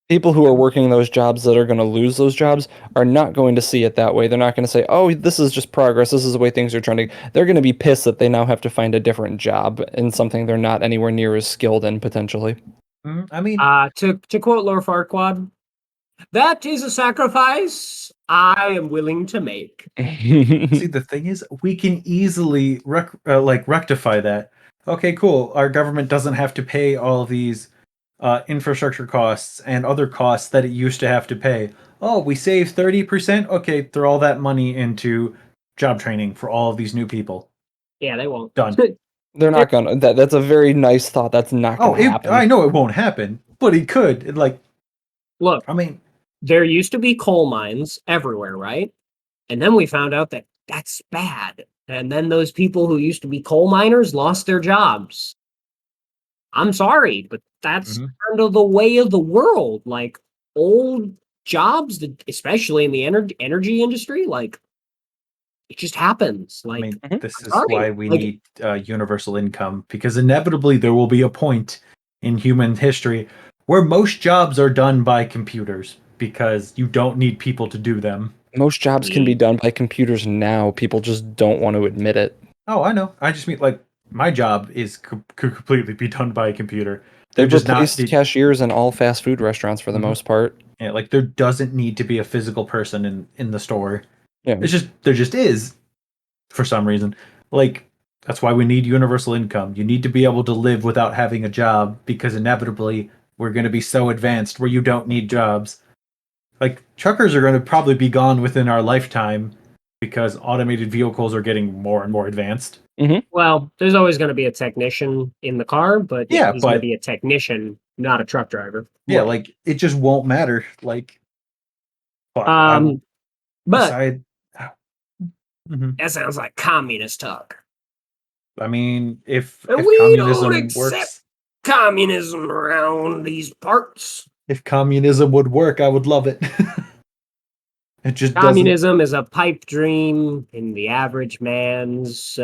People who are working those jobs that are going to lose those jobs are not going to see it that way. They're not going to say, oh, this is just progress. This is the way things are trending. They're going to be pissed that they now have to find a different job in something they're not anywhere near as skilled in, potentially. I mean, To quote Lord Farquaad, that is a sacrifice I am willing to make. see, the thing is, we can easily rectify that. Okay, cool. Our government doesn't have to pay all these infrastructure costs and other costs that it used to have to pay. Oh, we save 30%. Okay, throw all that money into job training for all of these new people. Yeah, they won't. Done. They're not gonna. That's a very nice thought. That's not Oh, gonna happen. I know it won't happen, but it could. Look, I mean, there used to be coal mines everywhere, right? And then we found out that that's bad. And then those people who used to be coal miners lost their jobs. I'm sorry, but that's Mhm. kind of the way of the world. Like old jobs, especially in the energy industry, like it just happens. I Like, mean, Mhm. this is sorry, why we like- need universal income, because inevitably there will be a point in human history where most jobs are done by computers because you don't need people to do them. Most jobs can be done by computers now. People just don't want to admit it. Oh, I know. I just mean like my job is could completely be done by a computer. They've just not replaced the- cashiers in all fast food restaurants for the Mhm. most part. Yeah, like there doesn't need to be a physical person in the store. Yeah. There just is for some reason. Like that's why we need universal income. You need to be able to live without having a job because inevitably we're going to be so advanced where you don't need jobs. Like truckers are going to probably be gone within our lifetime because automated vehicles are getting more and more advanced. well, there's always going to be a technician in the car, but Yeah, he's going to but- be a technician, not a truck driver. Yeah, like it just won't matter. Like, but But aside, Mhm. that sounds like communist talk. I mean, if And we communism don't accept works, communism around these parts. if communism would work, I would love it. It just doesn't. Communism is a pipe dream in the average man's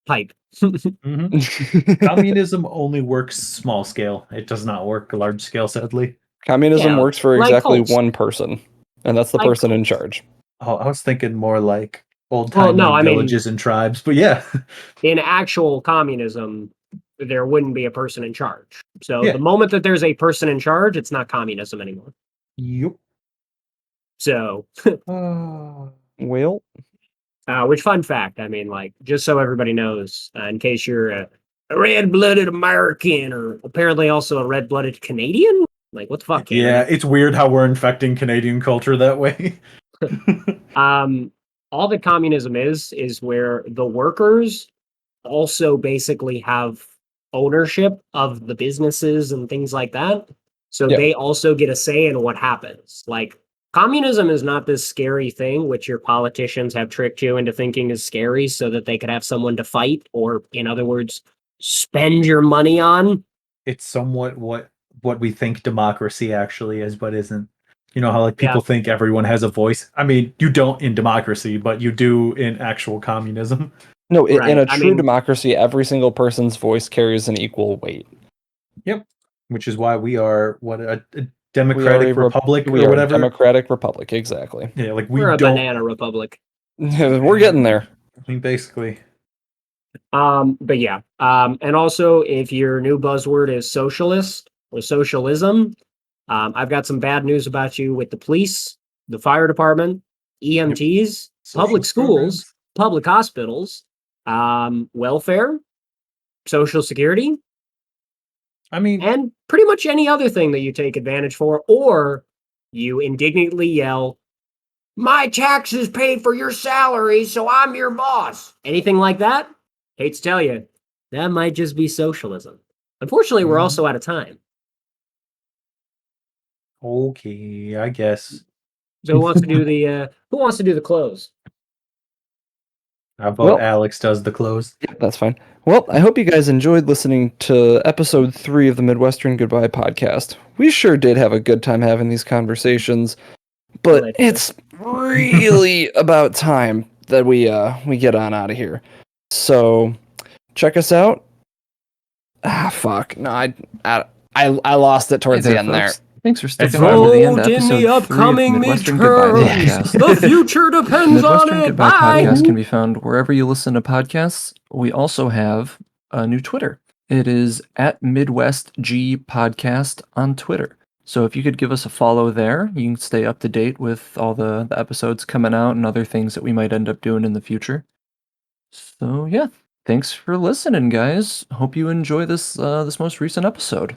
pipe. Mhm. Communism only works small scale. It does not work large scale, sadly. Communism Yeah, works for like exactly cults. one person, and that's the Like person in cults. charge. Oh, I was thinking more like old Well, time no, I mean- villages and tribes, but yeah. In actual communism, there wouldn't be a person in charge. So Yeah. the moment that there's a person in charge, it's not communism anymore. Yup. So, Well, which fun fact, I mean, like, just so everybody knows, in case you're a red-blooded American or apparently also a red-blooded Canadian, like, what the fuck? Yeah, Canada? it's weird how we're infecting Canadian culture that way. All that communism is where the workers also basically have ownership of the businesses and things like that. So Yeah. they also get a say in what happens. Like communism is not this scary thing which your politicians have tricked you into thinking is scary so that they could have someone to fight or in other words spend your money on. It's somewhat what we think democracy actually is, but isn't. You know how like people think everyone has a voice. I mean, you don't in democracy, but you do in actual communism. no, in Right, a I true mean- democracy, every single person's voice carries an equal weight. Which is why we are what a We are democratic a republic We or are a whatever. democratic republic, exactly. Yeah, like we We're a don't. banana republic. We're getting there. I mean, basically, But yeah. And also if your new buzzword is socialist or socialism, I've got some bad news about you with the police, the fire department, EMTs, public social schools, public hospitals, welfare, social security, I mean, and pretty much any other thing that you take advantage for, or you indignantly yell, "My taxes paid for your salary, so I'm your boss." Anything like that? Hate to tell you, that might just be socialism. Unfortunately, we're Mhm. also out of time. okay, I guess. So who wants to do the close? How about Well- Alex does the close? Yeah, that's fine. Well, I hope you guys enjoyed listening to episode 3 of the Midwestern Goodbye podcast. We sure did have a good time having these conversations, but Well, that's it's really about time that we get on out of here. So check us out. Fuck. No, I lost it towards Hey the there, end there. folks. Thanks for sticking fine. around to the end of Vote in episode the 3 of upcoming Midwestern Goodbye midterms. Podcast. The future depends on Midwestern it. Goodbye Bye. Podcast can be found wherever you listen to podcasts. We also have a new Twitter. It is at Midwest G Podcast on Twitter. So if you could give us a follow there, you can stay up to date with all the episodes coming out and other things that we might end up doing in the future. So yeah, thanks for listening, guys. Hope you enjoy this this most recent episode.